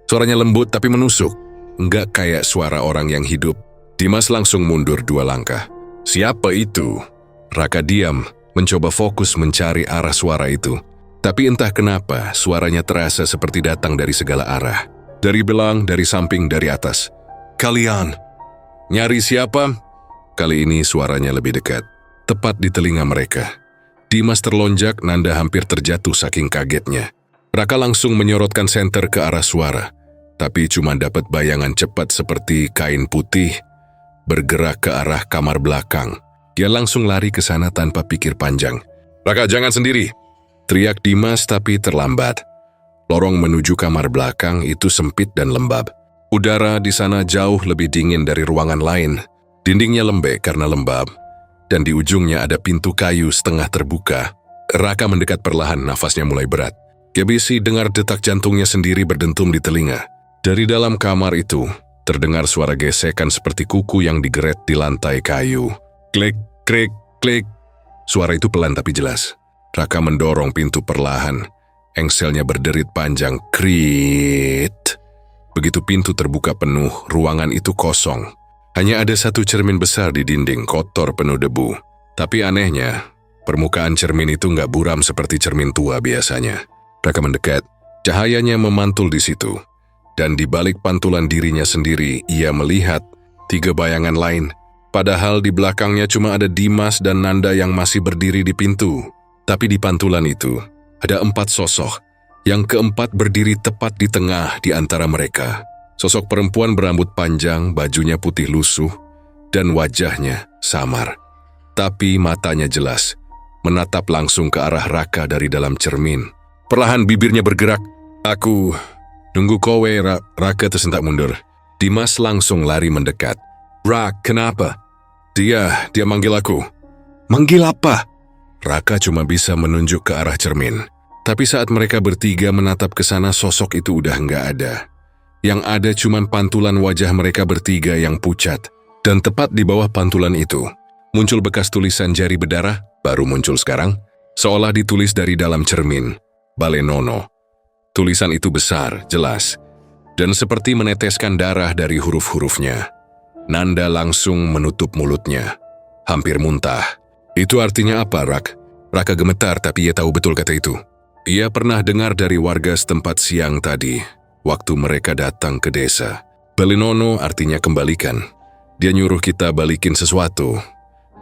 Suaranya lembut tapi menusuk, enggak kayak suara orang yang hidup. Dimas langsung mundur 2 langkah. "Siapa itu?" Raka diam, mencoba fokus mencari arah suara itu. Tapi entah kenapa, suaranya terasa seperti datang dari segala arah. Dari belang, dari samping, dari atas. "Kalian nyari siapa?" Kali ini suaranya lebih dekat, tepat di telinga mereka. Dimas terlonjak, Nanda hampir terjatuh saking kagetnya. Raka langsung menyorotkan senter ke arah suara, tapi cuma dapat bayangan cepat seperti kain putih bergerak ke arah kamar belakang. Dia langsung lari ke sana tanpa pikir panjang. "Raka, jangan sendiri!" teriak Dimas tapi terlambat. Lorong menuju kamar belakang itu sempit dan lembab. Udara di sana jauh lebih dingin dari ruangan lain. Dindingnya lembek karena lembab, dan di ujungnya ada pintu kayu setengah terbuka. Raka mendekat perlahan, nafasnya mulai berat. Gebisi dengar detak jantungnya sendiri berdentum di telinga. Dari dalam kamar itu, terdengar suara gesekan seperti kuku yang digeret di lantai kayu. Klik, klik, klik. Suara itu pelan tapi jelas. Raka mendorong pintu perlahan. Engselnya berderit panjang, krit. Begitu pintu terbuka penuh, ruangan itu kosong. Hanya ada satu cermin besar di dinding, kotor penuh debu. Tapi anehnya, permukaan cermin itu nggak buram seperti cermin tua biasanya. Raka mendekat, cahayanya memantul di situ. Dan di balik pantulan dirinya sendiri, ia melihat 3 bayangan lain. Padahal di belakangnya cuma ada Dimas dan Nanda yang masih berdiri di pintu. Tapi di pantulan itu, ada 4 sosok. Yang keempat berdiri tepat di tengah di antara mereka. Sosok perempuan berambut panjang, bajunya putih lusuh, dan wajahnya samar. Tapi matanya jelas, menatap langsung ke arah Raka dari dalam cermin. Perlahan bibirnya bergerak. "Aku nunggu kowe." Raka tersentak mundur. Dimas langsung lari mendekat. "Rak, kenapa?" Dia manggil aku." "Manggil apa?" Raka cuma bisa menunjuk ke arah cermin. Tapi saat mereka bertiga menatap ke sana, sosok itu udah nggak ada. Yang ada cuman pantulan wajah mereka bertiga yang pucat. Dan tepat di bawah pantulan itu, muncul bekas tulisan jari berdarah, baru muncul sekarang, seolah ditulis dari dalam cermin. Balenono. Tulisan itu besar, jelas, dan seperti meneteskan darah dari huruf-hurufnya. Nanda langsung menutup mulutnya, hampir muntah. Itu artinya apa, Rak? Raka gemetar, tapi ia tahu betul kata itu. Ia pernah dengar dari warga setempat siang tadi, waktu mereka datang ke desa. Balenono artinya kembalikan. Dia nyuruh kita balikin sesuatu.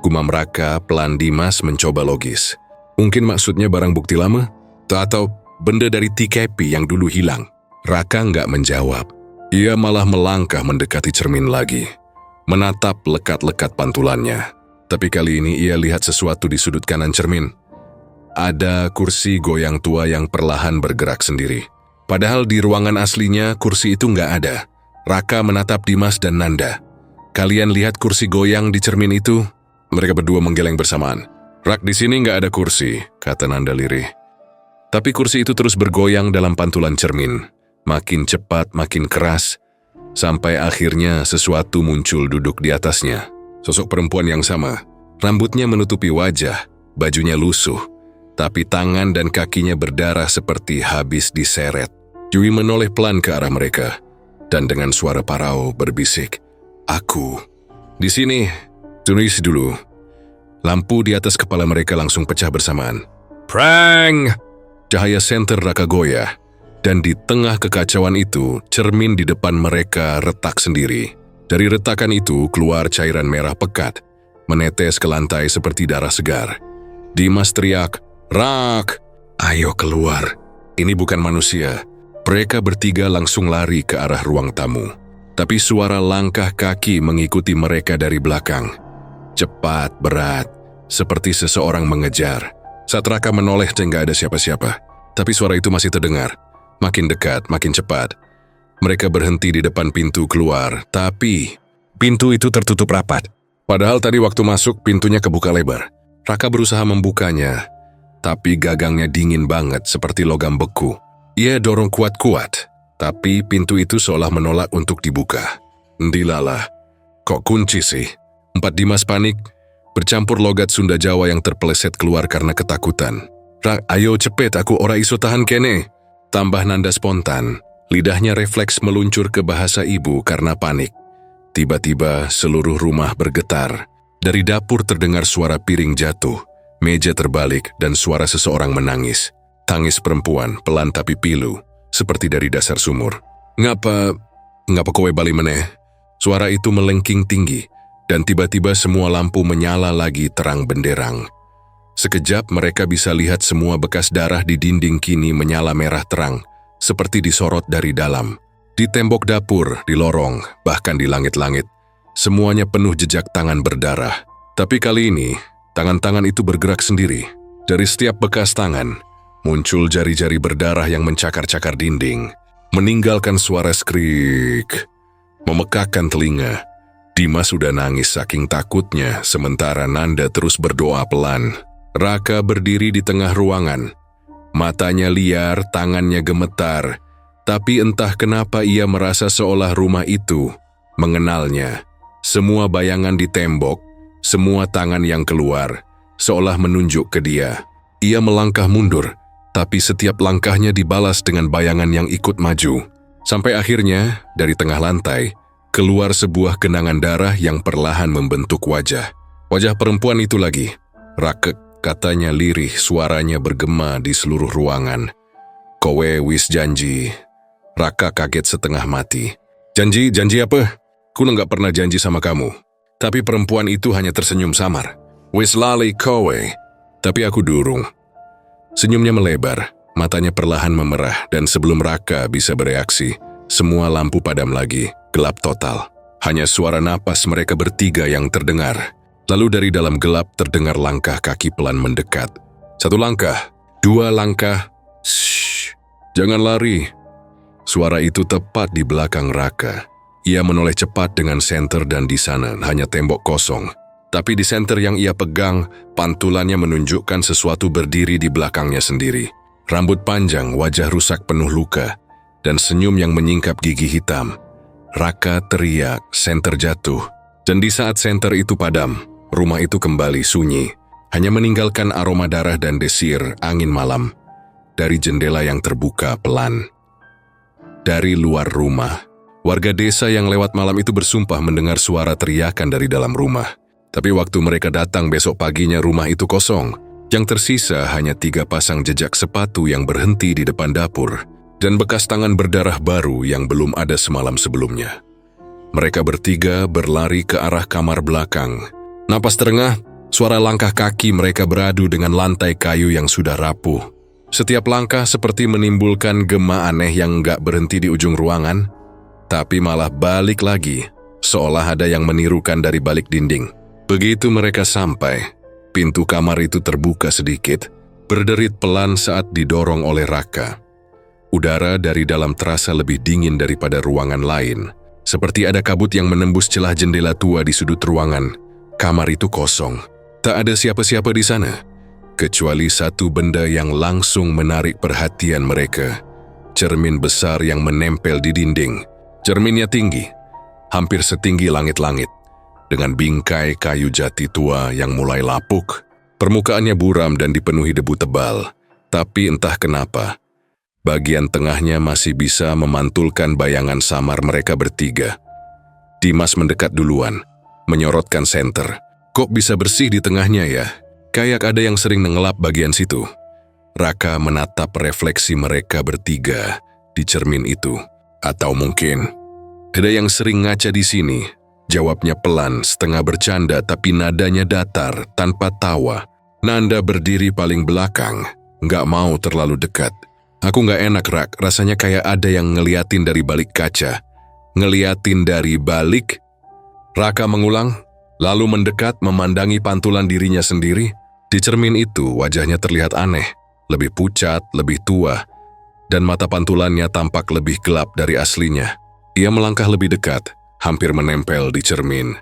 Gumam Raka, pelan Dimas mencoba logis. Mungkin maksudnya barang bukti lama? Atau benda dari TKP yang dulu hilang? Raka nggak menjawab. Ia malah melangkah mendekati cermin lagi, menatap lekat-lekat pantulannya. Tapi kali ini ia lihat sesuatu di sudut kanan cermin. Ada kursi goyang tua yang perlahan bergerak sendiri. Padahal di ruangan aslinya kursi itu nggak ada. Raka menatap Dimas dan Nanda. Kalian lihat kursi goyang di cermin itu? Mereka berdua menggeleng bersamaan. Rak, di sini nggak ada kursi, kata Nanda lirih. Tapi kursi itu terus bergoyang dalam pantulan cermin. Makin cepat, makin keras, sampai akhirnya sesuatu muncul duduk di atasnya. Sosok perempuan yang sama. Rambutnya menutupi wajah, bajunya lusuh, tapi tangan dan kakinya berdarah seperti habis diseret. Jui menoleh pelan ke arah mereka, dan dengan suara parau berbisik, "Aku." Di sini, tulis dulu. Lampu di atas kepala mereka langsung pecah bersamaan. Prang! Cahaya senter Raka goyah, dan di tengah kekacauan itu, cermin di depan mereka retak sendiri. Dari retakan itu keluar cairan merah pekat, menetes ke lantai seperti darah segar. Dimas teriak, "Rak! Ayo keluar. Ini bukan manusia." Mereka bertiga langsung lari ke arah ruang tamu. Tapi suara langkah kaki mengikuti mereka dari belakang. Cepat, berat, seperti seseorang mengejar. Saat Raka menoleh dan gak ada siapa-siapa. Tapi suara itu masih terdengar. Makin dekat, makin cepat. Mereka berhenti di depan pintu keluar, tapi pintu itu tertutup rapat. Padahal tadi waktu masuk pintunya kebuka lebar. Raka berusaha membukanya, tapi gagangnya dingin banget seperti logam beku. Ia dorong kuat-kuat, tapi pintu itu seolah menolak untuk dibuka. Ndilalah, kok kunci sih? Empat Dimas panik, bercampur logat Sunda Jawa yang terpeleset keluar karena ketakutan. "Rak, ayo cepet, aku ora iso tahan kene." Tambah Nanda spontan, lidahnya refleks meluncur ke bahasa ibu karena panik. Tiba-tiba seluruh rumah bergetar. Dari dapur terdengar suara piring jatuh, meja terbalik dan suara seseorang menangis. Tangis perempuan, pelan tapi pilu, seperti dari dasar sumur. Ngapa kowe bali meneh?" Suara itu melengking tinggi, dan tiba-tiba semua lampu menyala lagi terang benderang. Sekejap mereka bisa lihat semua bekas darah di dinding kini menyala merah terang, seperti disorot dari dalam. Di tembok dapur, di lorong, bahkan di langit-langit, semuanya penuh jejak tangan berdarah. Tapi kali ini, tangan-tangan itu bergerak sendiri. Dari setiap bekas tangan, muncul jari-jari berdarah yang mencakar-cakar dinding, meninggalkan suara skrik, memekakkan telinga. Dimas sudah nangis saking takutnya, sementara Nanda terus berdoa pelan. Raka berdiri di tengah ruangan. Matanya liar, tangannya gemetar, tapi entah kenapa ia merasa seolah rumah itu mengenalnya. Semua bayangan di tembok, semua tangan yang keluar, seolah menunjuk ke dia. Ia melangkah mundur, tapi setiap langkahnya dibalas dengan bayangan yang ikut maju. Sampai akhirnya, dari tengah lantai, keluar sebuah genangan darah yang perlahan membentuk wajah. Wajah perempuan itu lagi. "Rakek," katanya lirih, suaranya bergema di seluruh ruangan. "Kowe wis janji." Raka kaget setengah mati. Janji apa? Kuno nggak pernah janji sama kamu." Tapi perempuan itu hanya tersenyum samar. "Wis lali kowe." Tapi aku durung. Senyumnya melebar, matanya perlahan memerah, dan sebelum Raka bisa bereaksi, semua lampu padam lagi, gelap total. Hanya suara napas mereka bertiga yang terdengar. Lalu dari dalam gelap terdengar langkah kaki pelan mendekat. 1 langkah, 2 langkah. "Shh, jangan lari." Suara itu tepat di belakang Raka. Ia menoleh cepat dengan senter dan di sana hanya tembok kosong. Tapi di senter yang ia pegang, pantulannya menunjukkan sesuatu berdiri di belakangnya sendiri. Rambut panjang, wajah rusak penuh luka, dan senyum yang menyingkap gigi hitam. Raka teriak, senter jatuh. Dan di saat senter itu padam, rumah itu kembali sunyi, hanya meninggalkan aroma darah dan desir angin malam. dari jendela yang terbuka pelan. Dari luar rumah, warga desa yang lewat malam itu bersumpah mendengar suara teriakan dari dalam rumah. Tapi waktu mereka datang besok paginya rumah itu kosong. Yang tersisa hanya 3 pasang jejak sepatu yang berhenti di depan dapur dan bekas tangan berdarah baru yang belum ada semalam sebelumnya. Mereka bertiga berlari ke arah kamar belakang. Napas terengah, suara langkah kaki mereka beradu dengan lantai kayu yang sudah rapuh. Setiap langkah seperti menimbulkan gema aneh yang nggak berhenti di ujung ruangan, tapi malah balik lagi, seolah ada yang menirukan dari balik dinding. Begitu mereka sampai, pintu kamar itu terbuka sedikit, berderit pelan saat didorong oleh Raka. Udara dari dalam terasa lebih dingin daripada ruangan lain, seperti ada kabut yang menembus celah jendela tua di sudut ruangan. Kamar itu kosong, tak ada siapa-siapa di sana, kecuali satu benda yang langsung menarik perhatian mereka. Cermin besar yang menempel di dinding. Cerminnya tinggi, hampir setinggi langit-langit, dengan bingkai kayu jati tua yang mulai lapuk. Permukaannya buram dan dipenuhi debu tebal, tapi entah kenapa, bagian tengahnya masih bisa memantulkan bayangan samar mereka bertiga. Dimas mendekat duluan, menyorotkan senter. Kok bisa bersih di tengahnya ya? Kayak ada yang sering mengelap bagian situ. Raka menatap refleksi mereka bertiga di cermin itu. Atau mungkin ada yang sering ngaca di sini. Jawabnya pelan, setengah bercanda tapi nadanya datar, tanpa tawa. Nanda berdiri paling belakang, nggak mau terlalu dekat. Aku nggak enak, Rak, rasanya kayak ada yang ngeliatin dari balik kaca. Ngeliatin dari balik? Raka mengulang, lalu mendekat memandangi pantulan dirinya sendiri. Di cermin itu wajahnya terlihat aneh, lebih pucat, lebih tua, dan mata pantulannya tampak lebih gelap dari aslinya. Ia melangkah lebih dekat, hampir menempel di cermin.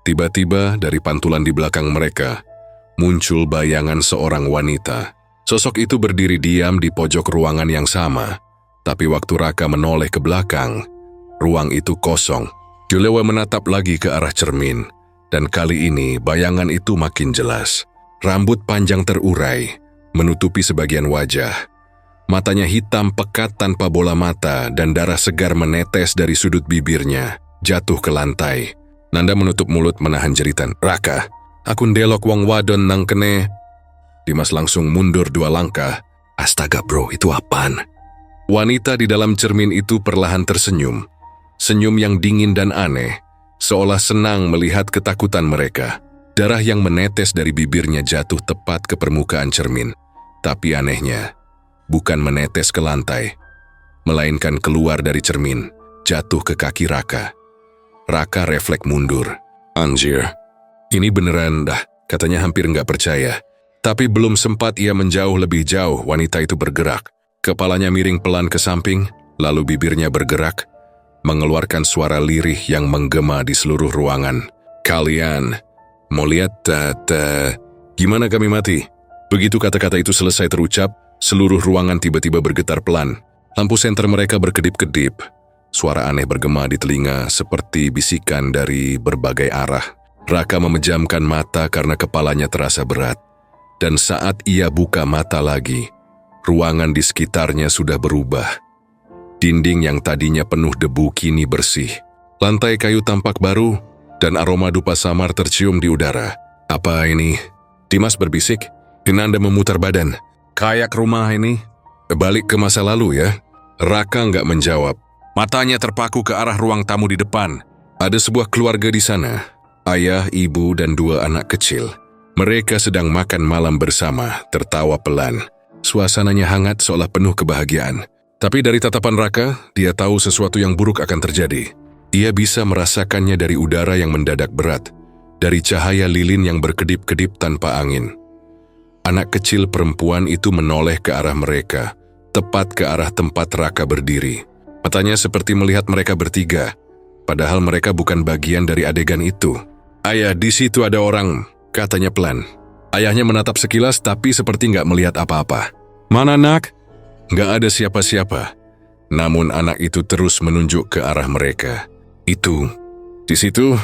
Tiba-tiba dari pantulan di belakang mereka, muncul bayangan seorang wanita. Sosok itu berdiri diam di pojok ruangan yang sama, tapi waktu Raka menoleh ke belakang, ruang itu kosong. Julewa menatap lagi ke arah cermin, dan kali ini bayangan itu makin jelas. Rambut panjang terurai, menutupi sebagian wajah. Matanya hitam pekat tanpa bola mata dan darah segar menetes dari sudut bibirnya, jatuh ke lantai. Nanda menutup mulut menahan jeritan. Raka, aku ndelok wong wadon nang kene. Dimas langsung mundur 2 langkah. Astaga bro, itu apaan? Wanita di dalam cermin itu perlahan tersenyum. Senyum yang dingin dan aneh, seolah senang melihat ketakutan mereka. Darah yang menetes dari bibirnya jatuh tepat ke permukaan cermin. Tapi anehnya, bukan menetes ke lantai, melainkan keluar dari cermin, jatuh ke kaki Raka. Raka refleks mundur. Anjir, ini beneran dah, katanya hampir nggak percaya. Tapi belum sempat ia menjauh lebih jauh, wanita itu bergerak. Kepalanya miring pelan ke samping, lalu bibirnya bergerak, mengeluarkan suara lirih yang menggema di seluruh ruangan. Kalian mau lihat gimana kami mati? Begitu kata-kata itu selesai terucap, seluruh ruangan tiba-tiba bergetar pelan. Lampu senter mereka berkedip-kedip. Suara aneh bergema di telinga seperti bisikan dari berbagai arah. Raka memejamkan mata karena kepalanya terasa berat. Dan saat ia buka mata lagi, ruangan di sekitarnya sudah berubah. Dinding yang tadinya penuh debu kini bersih. Lantai kayu tampak baru, dan aroma dupa samar tercium di udara. Apa ini? Dimas berbisik. Nanda memutar badan. Kayak rumah ini. Balik ke masa lalu ya. Raka nggak menjawab. Matanya terpaku ke arah ruang tamu di depan. Ada sebuah keluarga di sana. Ayah, ibu, dan 2 anak kecil. Mereka sedang makan malam bersama, tertawa pelan. Suasananya hangat seolah penuh kebahagiaan. Tapi dari tatapan Raka, dia tahu sesuatu yang buruk akan terjadi. Ia bisa merasakannya dari udara yang mendadak berat, dari cahaya lilin yang berkedip-kedip tanpa angin. Anak kecil perempuan itu menoleh ke arah mereka, tepat ke arah tempat Raka berdiri. Matanya seperti melihat mereka bertiga, padahal mereka bukan bagian dari adegan itu. Ayah, di situ ada orang, katanya pelan. Ayahnya menatap sekilas tapi seperti nggak melihat apa-apa. Mana nak? Nggak ada siapa-siapa. Namun anak itu terus menunjuk ke arah mereka. Itu. Di situ,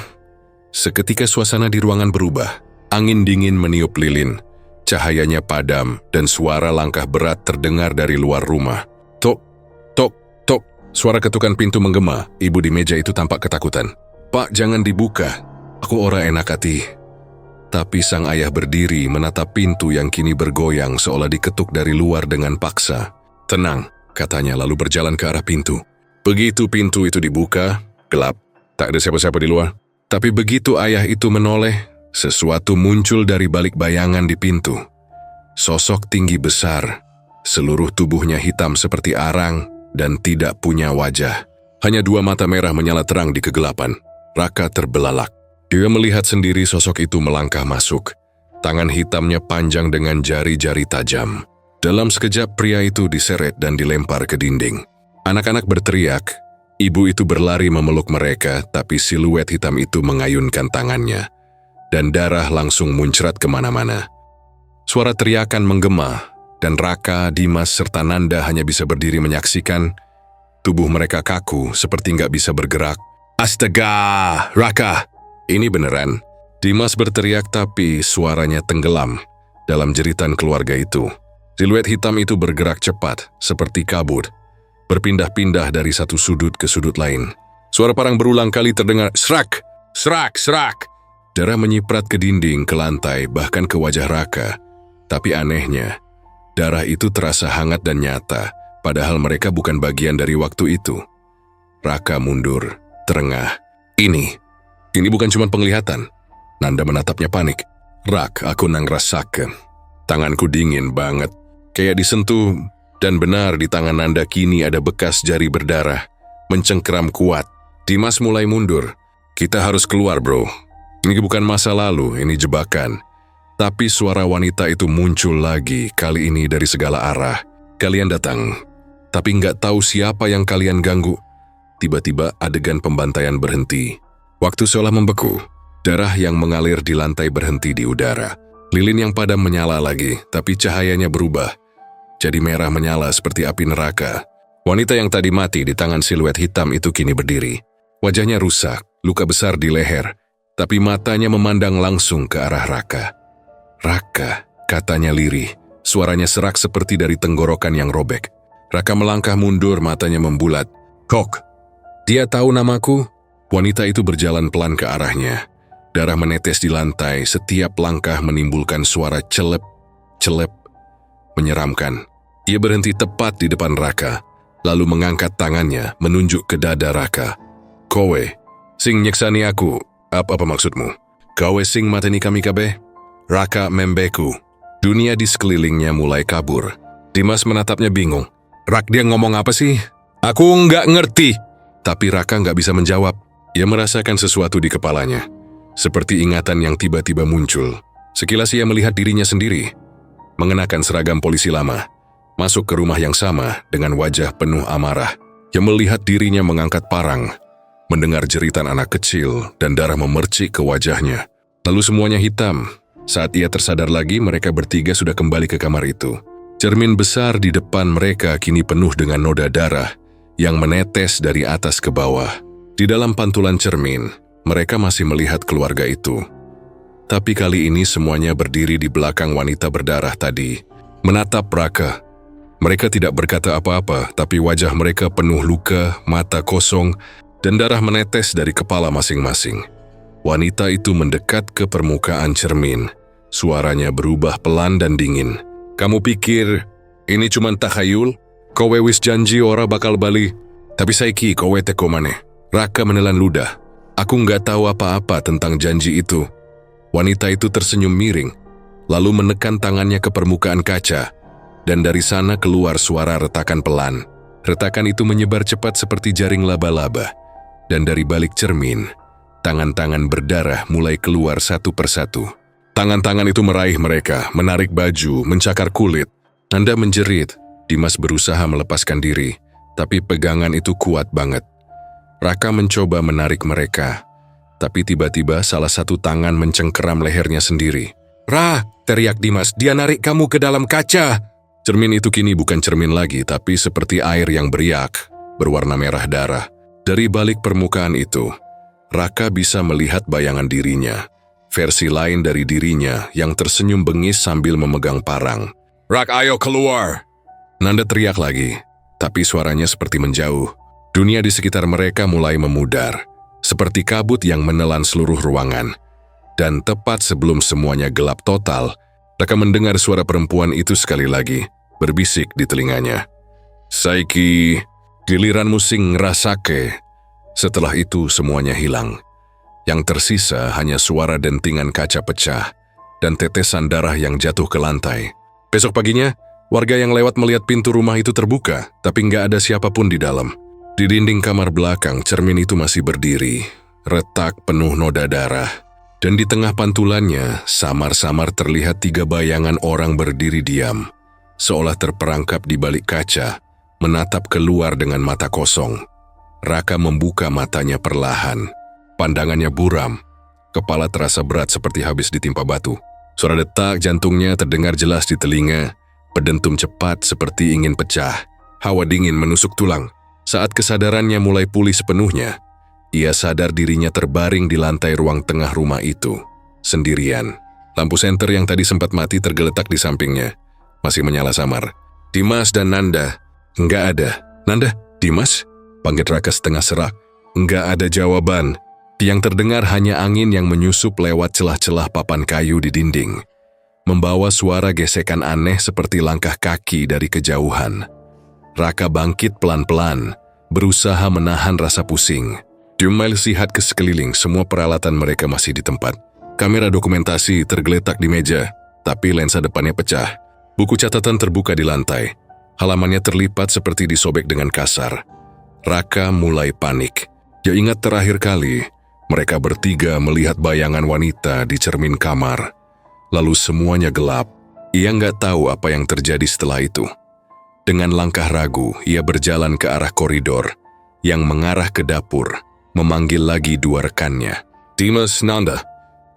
seketika suasana di ruangan berubah. Angin dingin meniup lilin. Cahayanya padam dan suara langkah berat terdengar dari luar rumah. Tok, tok, tok. Suara ketukan pintu menggema. Ibu di meja itu tampak ketakutan. "Pak, jangan dibuka. Aku ora enak hati." Tapi sang ayah berdiri menatap pintu yang kini bergoyang seolah diketuk dari luar dengan paksa. "Tenang," katanya lalu berjalan ke arah pintu. Begitu pintu itu dibuka, gelap. Tak ada siapa-siapa di luar. Tapi begitu ayah itu menoleh, sesuatu muncul dari balik bayangan di pintu. Sosok tinggi besar, seluruh tubuhnya hitam seperti arang dan tidak punya wajah. Hanya dua mata merah menyala terang di kegelapan. Raka terbelalak. Dia melihat sendiri sosok itu melangkah masuk. Tangan hitamnya panjang dengan jari-jari tajam. Dalam sekejap pria itu diseret dan dilempar ke dinding. Anak-anak berteriak. Ibu itu berlari memeluk mereka, tapi siluet hitam itu mengayunkan tangannya. Dan darah langsung muncrat kemana-mana. Suara teriakan menggema, dan Raka, Dimas, serta Nanda hanya bisa berdiri menyaksikan. Tubuh mereka kaku, seperti nggak bisa bergerak. "Astaga, Raka! Ini beneran." Dimas berteriak tapi suaranya tenggelam dalam jeritan keluarga itu. Siluet hitam itu bergerak cepat, seperti kabut. Berpindah-pindah dari satu sudut ke sudut lain. Suara parang berulang kali terdengar, "Serak! Serak! Serak!" Darah menyiprat ke dinding, ke lantai, bahkan ke wajah Raka. Tapi anehnya, darah itu terasa hangat dan nyata, padahal mereka bukan bagian dari waktu itu. Raka mundur, terengah. Ini bukan cuma penglihatan. Nanda menatapnya panik. "Rak, aku nang rasakan. Tanganku dingin banget, kayak disentuh." Dan benar di tangan Nanda kini ada bekas jari berdarah, mencengkeram kuat. Dimas mulai mundur. "Kita harus keluar, bro. Ini bukan masa lalu, ini jebakan." Tapi suara wanita itu muncul lagi, kali ini dari segala arah. "Kalian datang, tapi nggak tahu siapa yang kalian ganggu." Tiba-tiba adegan pembantaian berhenti. Waktu seolah membeku. Darah yang mengalir di lantai berhenti di udara. Lilin yang padam menyala lagi, tapi cahayanya berubah. Jadi merah menyala seperti api neraka. Wanita yang tadi mati di tangan siluet hitam itu kini berdiri. Wajahnya rusak, luka besar di leher, tapi matanya memandang langsung ke arah Raka. "Raka," katanya lirih. Suaranya serak seperti dari tenggorokan yang robek. Raka melangkah mundur, matanya membulat. "Kok, dia tahu namaku?" Wanita itu berjalan pelan ke arahnya. Darah menetes di lantai, setiap langkah menimbulkan suara celep, celep, menyeramkan. Ia berhenti tepat di depan Raka, lalu mengangkat tangannya menunjuk ke dada Raka. "Kowe, sing nyeksani aku, apa maksudmu? Kowe sing mateni kami kabeh?" Raka membeku. Dunia di sekelilingnya mulai kabur. Dimas menatapnya bingung. "Rak, dia ngomong apa sih? Aku nggak ngerti." Tapi Raka nggak bisa menjawab. Ia merasakan sesuatu di kepalanya, seperti ingatan yang tiba-tiba muncul. Sekilas ia melihat dirinya sendiri, mengenakan seragam polisi lama, masuk ke rumah yang sama dengan wajah penuh amarah. Ia melihat dirinya mengangkat parang, mendengar jeritan anak kecil dan darah memercik ke wajahnya. Lalu semuanya hitam. Saat ia tersadar lagi, mereka bertiga sudah kembali ke kamar itu. Cermin besar di depan mereka kini penuh dengan noda darah yang menetes dari atas ke bawah. Di dalam pantulan cermin, mereka masih melihat keluarga itu. Tapi kali ini semuanya berdiri di belakang wanita berdarah tadi, menatap Raka. Mereka tidak berkata apa-apa, tapi wajah mereka penuh luka, mata kosong, dan darah menetes dari kepala masing-masing. Wanita itu mendekat ke permukaan cermin. Suaranya berubah pelan dan dingin. "Kamu pikir ini cuma takhayul? Kowe wis janji ora bakal bali. Tapi saiki kowe teko maneh." Raka menelan ludah. "Aku nggak tahu apa-apa tentang janji itu." Wanita itu tersenyum miring, lalu menekan tangannya ke permukaan kaca, dan dari sana keluar suara retakan pelan. Retakan itu menyebar cepat seperti jaring laba-laba, dan dari balik cermin, tangan-tangan berdarah mulai keluar satu persatu. Tangan-tangan itu meraih mereka, menarik baju, mencakar kulit. Nanda menjerit. Dimas berusaha melepaskan diri, tapi pegangan itu kuat banget. Raka mencoba menarik mereka, tapi tiba-tiba salah satu tangan mencengkeram lehernya sendiri. "Ra!" teriak Dimas, "dia narik kamu ke dalam kaca!" Cermin itu kini bukan cermin lagi, tapi seperti air yang beriak, berwarna merah darah. Dari balik permukaan itu, Raka bisa melihat bayangan dirinya. versi lain dari dirinya yang tersenyum bengis sambil memegang parang. "Rak, ayo keluar!" Nanda teriak lagi, tapi suaranya seperti menjauh. Dunia di sekitar mereka mulai memudar, seperti kabut yang menelan seluruh ruangan. Dan tepat sebelum semuanya gelap total, Raka mendengar suara perempuan itu sekali lagi, berbisik di telinganya. "Saiki, giliranmu sing ngrasake." Setelah itu semuanya hilang. Yang tersisa hanya suara dentingan kaca pecah dan tetesan darah yang jatuh ke lantai. Besok paginya, warga yang lewat melihat pintu rumah itu terbuka, tapi nggak ada siapapun di dalam. Di dinding kamar belakang, cermin itu masih berdiri, retak penuh noda darah. Dan di tengah pantulannya, samar-samar terlihat 3 bayangan orang berdiri diam, seolah terperangkap di balik kaca, menatap keluar dengan mata kosong. Raka membuka matanya perlahan. Pandangannya buram, kepala terasa berat seperti habis ditimpa batu. Suara detak jantungnya terdengar jelas di telinga, berdentum cepat seperti ingin pecah. Hawa dingin menusuk tulang. Saat kesadarannya mulai pulih sepenuhnya, ia sadar dirinya terbaring di lantai ruang tengah rumah itu, sendirian. Lampu senter yang tadi sempat mati tergeletak di sampingnya, masih menyala samar. Dimas dan Nanda, enggak ada. "Nanda, Dimas?" panggil Raka setengah serak. Enggak ada jawaban. Yang terdengar hanya angin yang menyusup lewat celah-celah papan kayu di dinding, membawa suara gesekan aneh seperti langkah kaki dari kejauhan. Raka bangkit pelan-pelan, berusaha menahan rasa pusing. Dia lihat ke sekeliling, semua peralatan mereka masih di tempat. Kamera dokumentasi tergeletak di meja, tapi lensa depannya pecah. Buku catatan terbuka di lantai. Halamannya terlipat seperti disobek dengan kasar. Raka mulai panik. Dia ingat terakhir kali, mereka bertiga melihat bayangan wanita di cermin kamar. Lalu semuanya gelap. Ia nggak tahu apa yang terjadi setelah itu. Dengan langkah ragu, ia berjalan ke arah koridor yang mengarah ke dapur, memanggil lagi 2 rekannya. "Dimas, Nanda,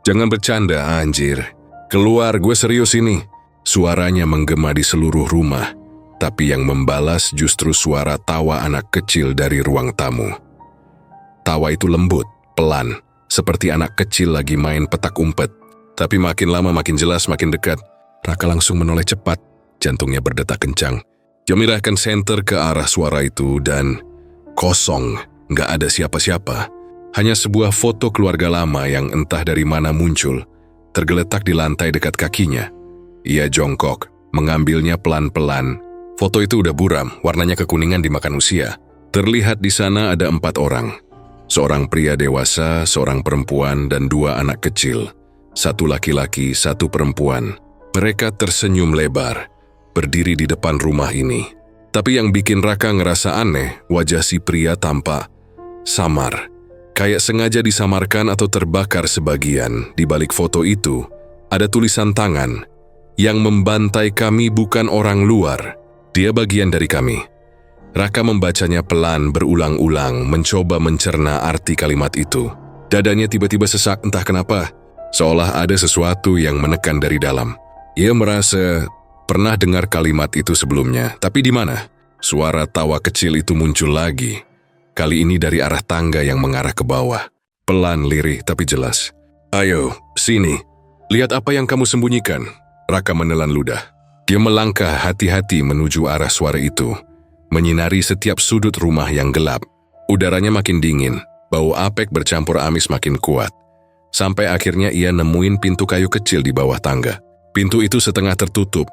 jangan bercanda anjir. Keluar, gue serius ini." Suaranya menggema di seluruh rumah, tapi yang membalas justru suara tawa anak kecil dari ruang tamu. Tawa itu lembut, pelan, seperti anak kecil lagi main petak umpet. Tapi makin lama makin jelas, makin dekat. Raka langsung menoleh cepat, jantungnya berdetak kencang. Dia memindahkan senter ke arah suara itu dan kosong, nggak ada siapa-siapa. Hanya sebuah foto keluarga lama yang entah dari mana muncul, tergeletak di lantai dekat kakinya. Ia jongkok, mengambilnya pelan-pelan. Foto itu udah buram, warnanya kekuningan dimakan usia. Terlihat di sana ada 4 orang. Seorang pria dewasa, seorang perempuan, dan 2 anak kecil. 1 laki-laki, 1 perempuan. Mereka tersenyum lebar, berdiri di depan rumah ini. Tapi yang bikin Raka ngerasa aneh, wajah si pria tampak samar. Kayak sengaja disamarkan atau terbakar sebagian. Di balik foto itu, ada tulisan tangan, "Yang membantai kami bukan orang luar, dia bagian dari kami." Raka membacanya pelan berulang-ulang, mencoba mencerna arti kalimat itu. Dadanya tiba-tiba sesak entah kenapa, seolah ada sesuatu yang menekan dari dalam. Ia merasa pernah dengar kalimat itu sebelumnya, tapi di mana? Suara tawa kecil itu muncul lagi. Kali ini dari arah tangga yang mengarah ke bawah. Pelan, lirih, tapi jelas. "Ayo, sini. Lihat apa yang kamu sembunyikan." Raka menelan ludah. Dia melangkah hati-hati menuju arah suara itu, menyinari setiap sudut rumah yang gelap. Udaranya makin dingin, bau apek bercampur amis makin kuat. Sampai akhirnya ia nemuin pintu kayu kecil di bawah tangga. Pintu itu setengah tertutup,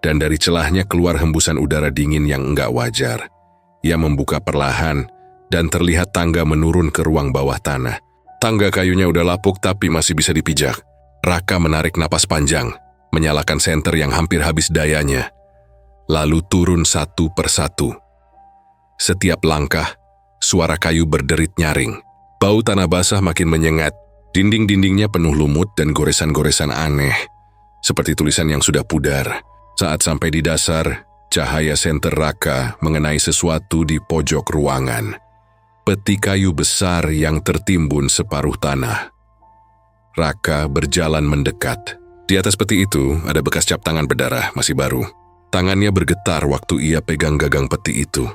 dan dari celahnya keluar hembusan udara dingin yang enggak wajar. Ia membuka perlahan, dan terlihat tangga menurun ke ruang bawah tanah. Tangga kayunya udah lapuk tapi masih bisa dipijak. Raka menarik napas panjang, menyalakan senter yang hampir habis dayanya. Lalu turun 1 persatu. Setiap langkah, suara kayu berderit nyaring. Bau tanah basah makin menyengat. Dinding-dindingnya penuh lumut dan goresan-goresan aneh, seperti tulisan yang sudah pudar. Saat sampai di dasar, cahaya senter Raka mengenai sesuatu di pojok ruangan. Peti kayu besar yang tertimbun separuh tanah. Raka berjalan mendekat. Di atas peti itu ada bekas cap tangan berdarah masih baru. Tangannya bergetar waktu ia pegang gagang peti itu.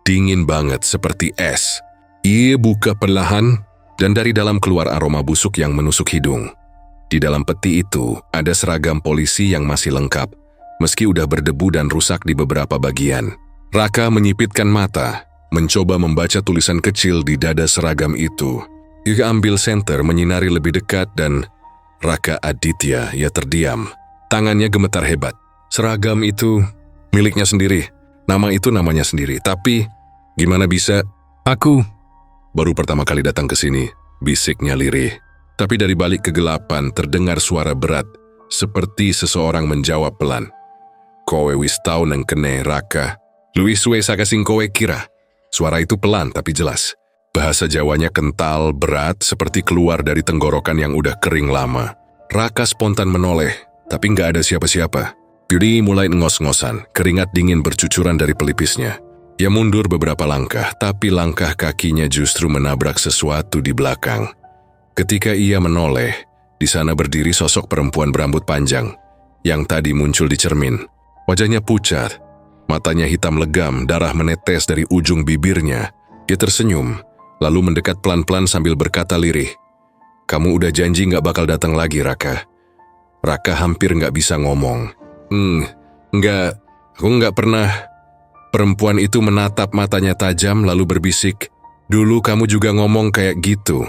Dingin banget seperti es. Ia buka perlahan dan dari dalam keluar aroma busuk yang menusuk hidung. Di dalam peti itu ada seragam polisi yang masih lengkap, meski udah berdebu dan rusak di beberapa bagian. Raka menyipitkan mata, mencoba membaca tulisan kecil di dada seragam itu. Ia ambil senter menyinari lebih dekat dan Raka Aditya, ia terdiam. Tangannya gemetar hebat. Seragam itu miliknya sendiri. Nama itu namanya sendiri. Tapi gimana bisa? Aku baru pertama kali datang ke sini, bisiknya lirih. Tapi dari balik kegelapan terdengar suara berat, seperti seseorang menjawab pelan. Kowe wis tau neng kene Raka. Luwih suwe sakasing kowe kira. Suara itu pelan tapi jelas. Bahasa Jawanya kental, berat, seperti keluar dari tenggorokan yang udah kering lama. Raka spontan menoleh, tapi nggak ada siapa-siapa. Yudi mulai ngos-ngosan, keringat dingin bercucuran dari pelipisnya. Ia mundur beberapa langkah, tapi langkah kakinya justru menabrak sesuatu di belakang. Ketika ia menoleh, di sana berdiri sosok perempuan berambut panjang, yang tadi muncul di cermin. Wajahnya pucat, matanya hitam legam, darah menetes dari ujung bibirnya. Ia tersenyum, lalu mendekat pelan-pelan sambil berkata lirih, "Kamu udah janji gak bakal datang lagi, Raka." Raka hampir gak bisa ngomong. Enggak, aku gak pernah." Perempuan itu menatap matanya tajam lalu berbisik, "Dulu kamu juga ngomong kayak gitu."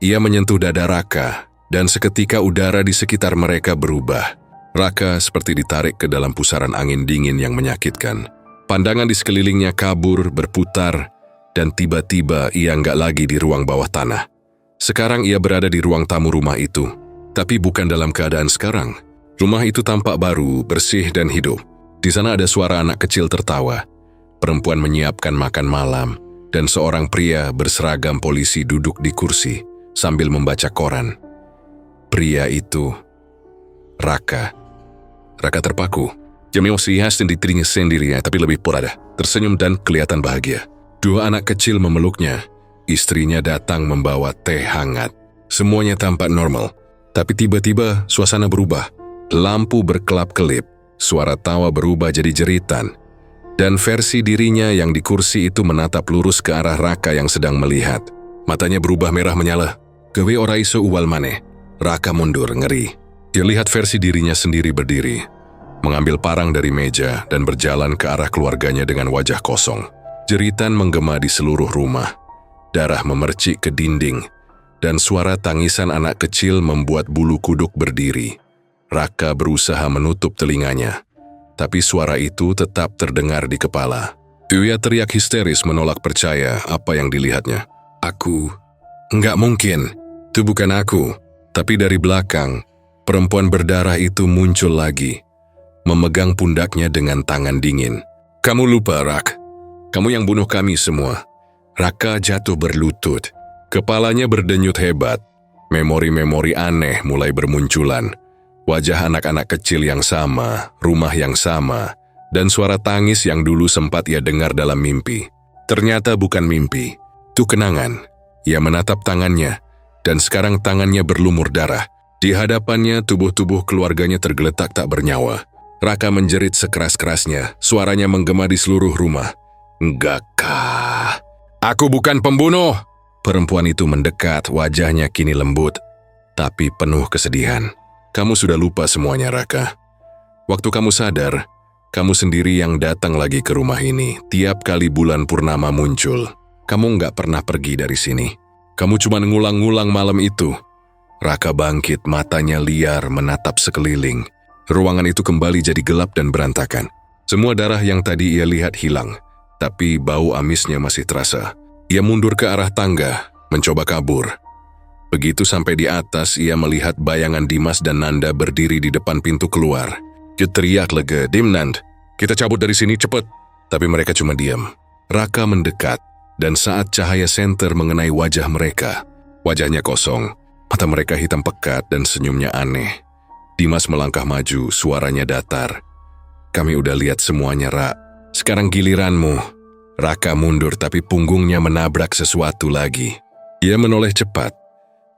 Ia menyentuh dada Raka, dan seketika udara di sekitar mereka berubah. Raka seperti ditarik ke dalam pusaran angin dingin yang menyakitkan. Pandangan di sekelilingnya kabur, berputar, dan tiba-tiba ia nggak lagi di ruang bawah tanah. Sekarang ia berada di ruang tamu rumah itu, tapi bukan dalam keadaan sekarang. Rumah itu tampak baru, bersih, dan hidup. Di sana ada suara anak kecil tertawa, perempuan menyiapkan makan malam, dan seorang pria berseragam polisi duduk di kursi sambil membaca koran. Pria itu Raka. Raka terpaku. Dia melihat di dirinya sendiri, tapi lebih purada, tersenyum dan kelihatan bahagia. Dua anak kecil memeluknya. Istrinya datang membawa teh hangat. Semuanya tampak normal, tapi tiba-tiba suasana berubah. Lampu berkelap-kelip, suara tawa berubah jadi jeritan, dan versi dirinya yang di kursi itu menatap lurus ke arah Raka yang sedang melihat. Matanya berubah merah menyala. "Gawe ora iso uwal maneh." Raka mundur, ngeri. Dia lihat versi dirinya sendiri berdiri, mengambil parang dari meja dan berjalan ke arah keluarganya dengan wajah kosong. Jeritan menggema di seluruh rumah. Darah memercik ke dinding, dan suara tangisan anak kecil membuat bulu kuduk berdiri. Raka berusaha menutup telinganya, tapi suara itu tetap terdengar di kepala. Ia teriak histeris menolak percaya apa yang dilihatnya. "Aku, enggak mungkin, itu bukan aku." Tapi dari belakang, perempuan berdarah itu muncul lagi, memegang pundaknya dengan tangan dingin. "Kamu lupa, Rak. Kamu yang bunuh kami semua." Raka jatuh berlutut. Kepalanya berdenyut hebat. Memori-memori aneh mulai bermunculan. Wajah anak-anak kecil yang sama, rumah yang sama, dan suara tangis yang dulu sempat ia dengar dalam mimpi. Ternyata bukan mimpi, itu kenangan. Ia menatap tangannya, dan sekarang tangannya berlumur darah. Di hadapannya tubuh-tubuh keluarganya tergeletak tak bernyawa. Raka menjerit sekeras-kerasnya, suaranya menggema di seluruh rumah. "Enggakah? Aku bukan pembunuh!" Perempuan itu mendekat, wajahnya kini lembut, tapi penuh kesedihan. "Kamu sudah lupa semuanya, Raka. Waktu kamu sadar, kamu sendiri yang datang lagi ke rumah ini. Tiap kali bulan purnama muncul, kamu nggak pernah pergi dari sini. Kamu cuma ngulang-ngulang malam itu." Raka bangkit, matanya liar menatap sekeliling. Ruangan itu kembali jadi gelap dan berantakan. Semua darah yang tadi ia lihat hilang, tapi bau amisnya masih terasa. Ia mundur ke arah tangga, mencoba kabur. Begitu sampai di atas, ia melihat bayangan Dimas dan Nanda berdiri di depan pintu keluar. Dia teriak lega, "Dim, Nand, kita cabut dari sini cepet." Tapi mereka cuma diam. Raka mendekat, dan saat cahaya senter mengenai wajah mereka, wajahnya kosong, mata mereka hitam pekat dan senyumnya aneh. Dimas melangkah maju, suaranya datar. "Kami udah lihat semuanya, Ra. Sekarang giliranmu." Raka mundur tapi punggungnya menabrak sesuatu lagi. Ia menoleh cepat,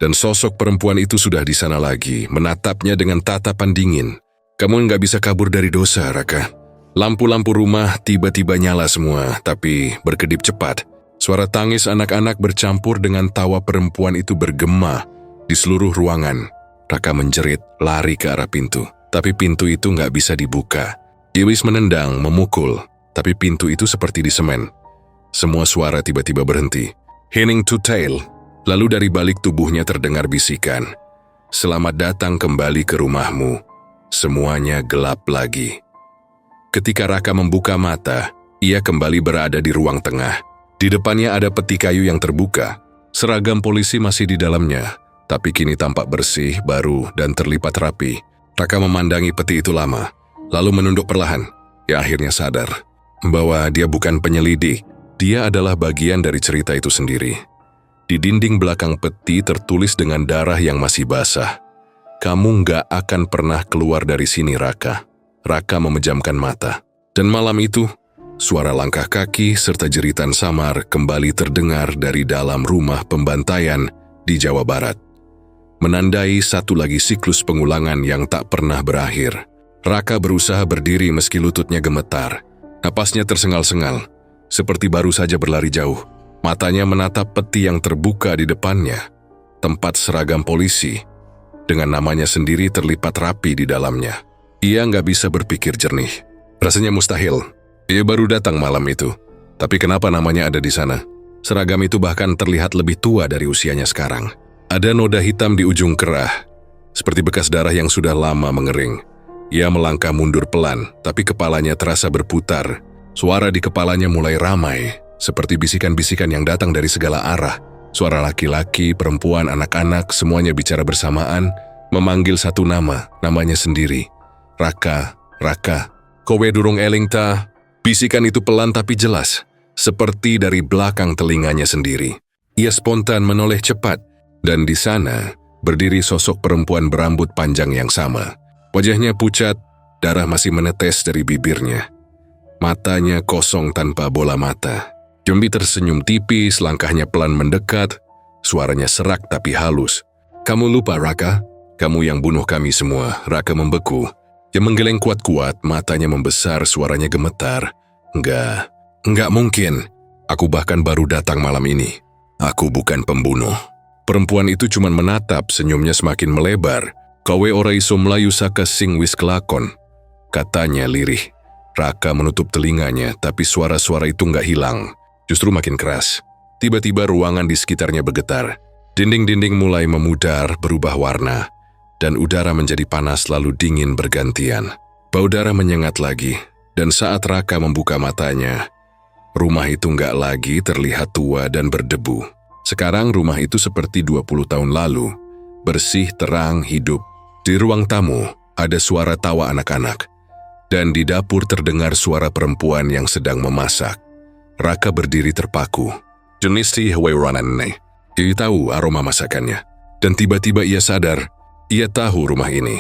dan sosok perempuan itu sudah di sana lagi, menatapnya dengan tatapan dingin. "Kamu nggak bisa kabur dari dosa, Raka." Lampu-lampu rumah tiba-tiba nyala semua, tapi berkedip cepat. Suara tangis anak-anak bercampur dengan tawa perempuan itu bergema di seluruh ruangan. Raka menjerit, lari ke arah pintu. Tapi pintu itu nggak bisa dibuka. Iwis menendang, memukul, tapi pintu itu seperti di semen. Semua suara tiba-tiba berhenti. Hening to tail. Lalu dari balik tubuhnya terdengar bisikan. Selamat datang kembali ke rumahmu. Semuanya gelap lagi. Ketika Raka membuka mata, ia kembali berada di ruang tengah. Di depannya ada peti kayu yang terbuka. Seragam polisi masih di dalamnya, tapi kini tampak bersih, baru, dan terlipat rapi. Raka memandangi peti itu lama, lalu menunduk perlahan. Ia akhirnya sadar bahwa dia bukan penyelidik. Dia adalah bagian dari cerita itu sendiri. Di dinding belakang peti tertulis dengan darah yang masih basah. Kamu nggak akan pernah keluar dari sini, Raka. Raka memejamkan mata. Dan malam itu, suara langkah kaki serta jeritan samar kembali terdengar dari dalam rumah pembantaian di Jawa Barat. Menandai satu lagi siklus pengulangan yang tak pernah berakhir. Raka berusaha berdiri meski lututnya gemetar. Napasnya tersengal-sengal, seperti baru saja berlari jauh. Matanya menatap peti yang terbuka di depannya, tempat seragam polisi, dengan namanya sendiri terlipat rapi di dalamnya. Ia nggak bisa berpikir jernih. Rasanya mustahil. Ia baru datang malam itu, tapi kenapa namanya ada di sana? Seragam itu bahkan terlihat lebih tua dari usianya sekarang. Ada noda hitam di ujung kerah, seperti bekas darah yang sudah lama mengering. Ia melangkah mundur pelan, tapi kepalanya terasa berputar. Suara di kepalanya mulai ramai, seperti bisikan-bisikan yang datang dari segala arah. Suara laki-laki, perempuan, anak-anak, semuanya bicara bersamaan, memanggil satu nama, namanya sendiri. Raka, Raka, kowe durung eling ta? Bisikan itu pelan tapi jelas, seperti dari belakang telinganya sendiri. Ia spontan menoleh cepat, dan di sana berdiri sosok perempuan berambut panjang yang sama. Wajahnya pucat, darah masih menetes dari bibirnya. Matanya kosong tanpa bola mata. Jombi tersenyum tipis, langkahnya pelan mendekat, suaranya serak tapi halus. Kamu lupa, Raka? Kamu yang bunuh kami semua. Raka membeku. Dia menggeleng kuat-kuat, matanya membesar, suaranya gemetar. Enggak mungkin. Aku bahkan baru datang malam ini. Aku bukan pembunuh. Perempuan itu cuma menatap, senyumnya semakin melebar. Kowe ora iso mlayu saka sing wis kelakon, katanya lirih. Raka menutup telinganya, tapi suara-suara itu nggak hilang. Justru makin keras. Tiba-tiba ruangan di sekitarnya bergetar. Dinding-dinding mulai memudar, berubah warna. Dan udara menjadi panas lalu dingin bergantian. Bau darah menyengat lagi. Dan saat Raka membuka matanya, rumah itu nggak lagi terlihat tua dan berdebu. Sekarang rumah itu seperti 20 tahun lalu. Bersih, terang, hidup. Di ruang tamu ada suara tawa anak-anak. Dan di dapur terdengar suara perempuan yang sedang memasak. Raka berdiri terpaku. Jenis si Hwaironan nih. Ia tahu aroma masakannya. Dan tiba-tiba ia sadar, ia tahu rumah ini.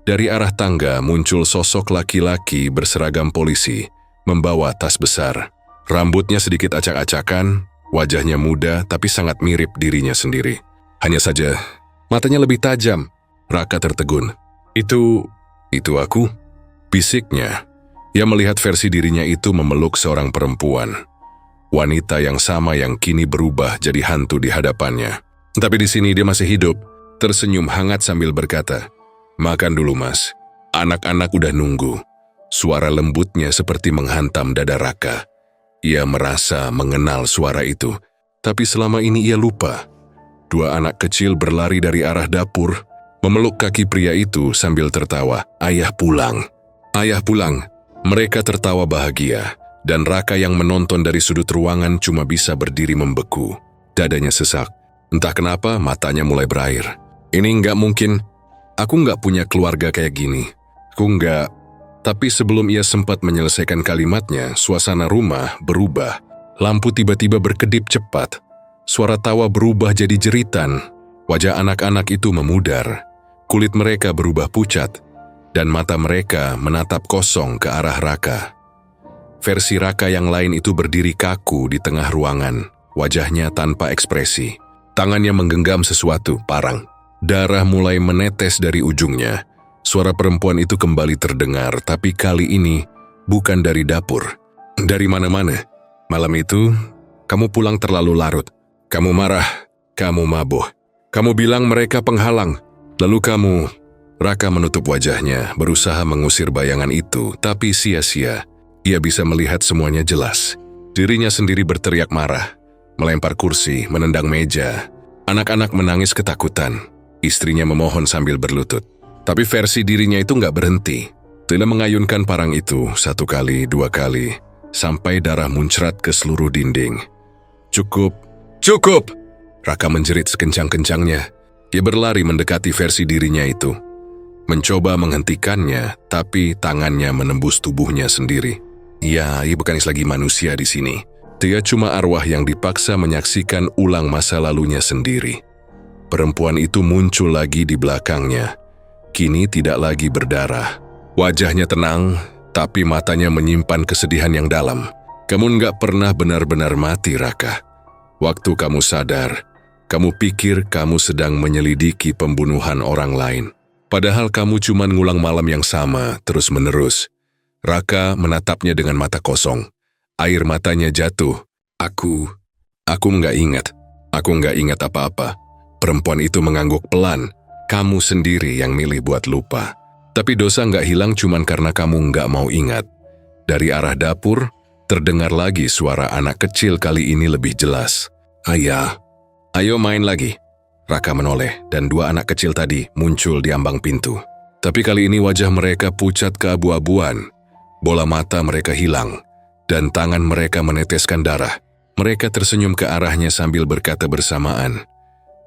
Dari arah tangga muncul sosok laki-laki berseragam polisi, membawa tas besar. Rambutnya sedikit acak-acakan, wajahnya muda tapi sangat mirip dirinya sendiri. Hanya saja, matanya lebih tajam. Raka tertegun. Itu aku? Bisiknya. Ia melihat versi dirinya itu memeluk seorang perempuan. Wanita yang sama yang kini berubah jadi hantu di hadapannya. Tapi di sini dia masih hidup, tersenyum hangat sambil berkata, "Makan dulu, Mas. Anak-anak udah nunggu." Suara lembutnya seperti menghantam dada Raka. Ia merasa mengenal suara itu, tapi selama ini ia lupa. Dua anak kecil berlari dari arah dapur, memeluk kaki pria itu sambil tertawa. "Ayah pulang. Ayah pulang." Mereka tertawa bahagia, dan Raka yang menonton dari sudut ruangan cuma bisa berdiri membeku. Dadanya sesak. Entah kenapa matanya mulai berair. Ini nggak mungkin. Aku nggak punya keluarga kayak gini. Aku nggak. Tapi sebelum ia sempat menyelesaikan kalimatnya, suasana rumah berubah. Lampu tiba-tiba berkedip cepat. Suara tawa berubah jadi jeritan. Wajah anak-anak itu memudar. Kulit mereka berubah pucat. Dan mata mereka menatap kosong ke arah Raka. Versi Raka yang lain itu berdiri kaku di tengah ruangan. Wajahnya tanpa ekspresi. Tangannya menggenggam sesuatu, parang. Darah mulai menetes dari ujungnya. Suara perempuan itu kembali terdengar, tapi kali ini bukan dari dapur. Dari mana-mana. Malam itu, kamu pulang terlalu larut. Kamu marah, kamu mabuk. Kamu bilang mereka penghalang. Lalu kamu, Raka menutup wajahnya, berusaha mengusir bayangan itu, tapi sia-sia. Ia bisa melihat semuanya jelas. Dirinya sendiri berteriak marah, melempar kursi, menendang meja. Anak-anak menangis ketakutan. Istrinya memohon sambil berlutut. Tapi versi dirinya itu nggak berhenti. Tina mengayunkan parang itu 1 kali, 2 kali, sampai darah muncrat ke seluruh dinding. Cukup, cukup! Raka menjerit sekencang-kencangnya. Dia berlari mendekati versi dirinya itu. Mencoba menghentikannya, tapi tangannya menembus tubuhnya sendiri. Ia bukan lagi manusia di sini. Dia cuma arwah yang dipaksa menyaksikan ulang masa lalunya sendiri. Perempuan itu muncul lagi di belakangnya. Kini tidak lagi berdarah. Wajahnya tenang, tapi matanya menyimpan kesedihan yang dalam. Kamu nggak pernah benar-benar mati, Raka. Waktu kamu sadar, kamu pikir kamu sedang menyelidiki pembunuhan orang lain. Padahal kamu cuma ngulang malam yang sama, terus-menerus. Raka menatapnya dengan mata kosong. Air matanya jatuh. Aku nggak ingat. Aku nggak ingat apa-apa. Perempuan itu mengangguk pelan. Kamu sendiri yang milih buat lupa. Tapi dosa nggak hilang cuman karena kamu nggak mau ingat. Dari arah dapur, terdengar lagi suara anak kecil kali ini lebih jelas. Ayah, ayo main lagi. Raka menoleh dan 2 anak kecil tadi muncul di ambang pintu. Tapi kali ini wajah mereka pucat keabu-abuan. Bola mata mereka hilang dan tangan mereka meneteskan darah. Mereka tersenyum ke arahnya sambil berkata bersamaan,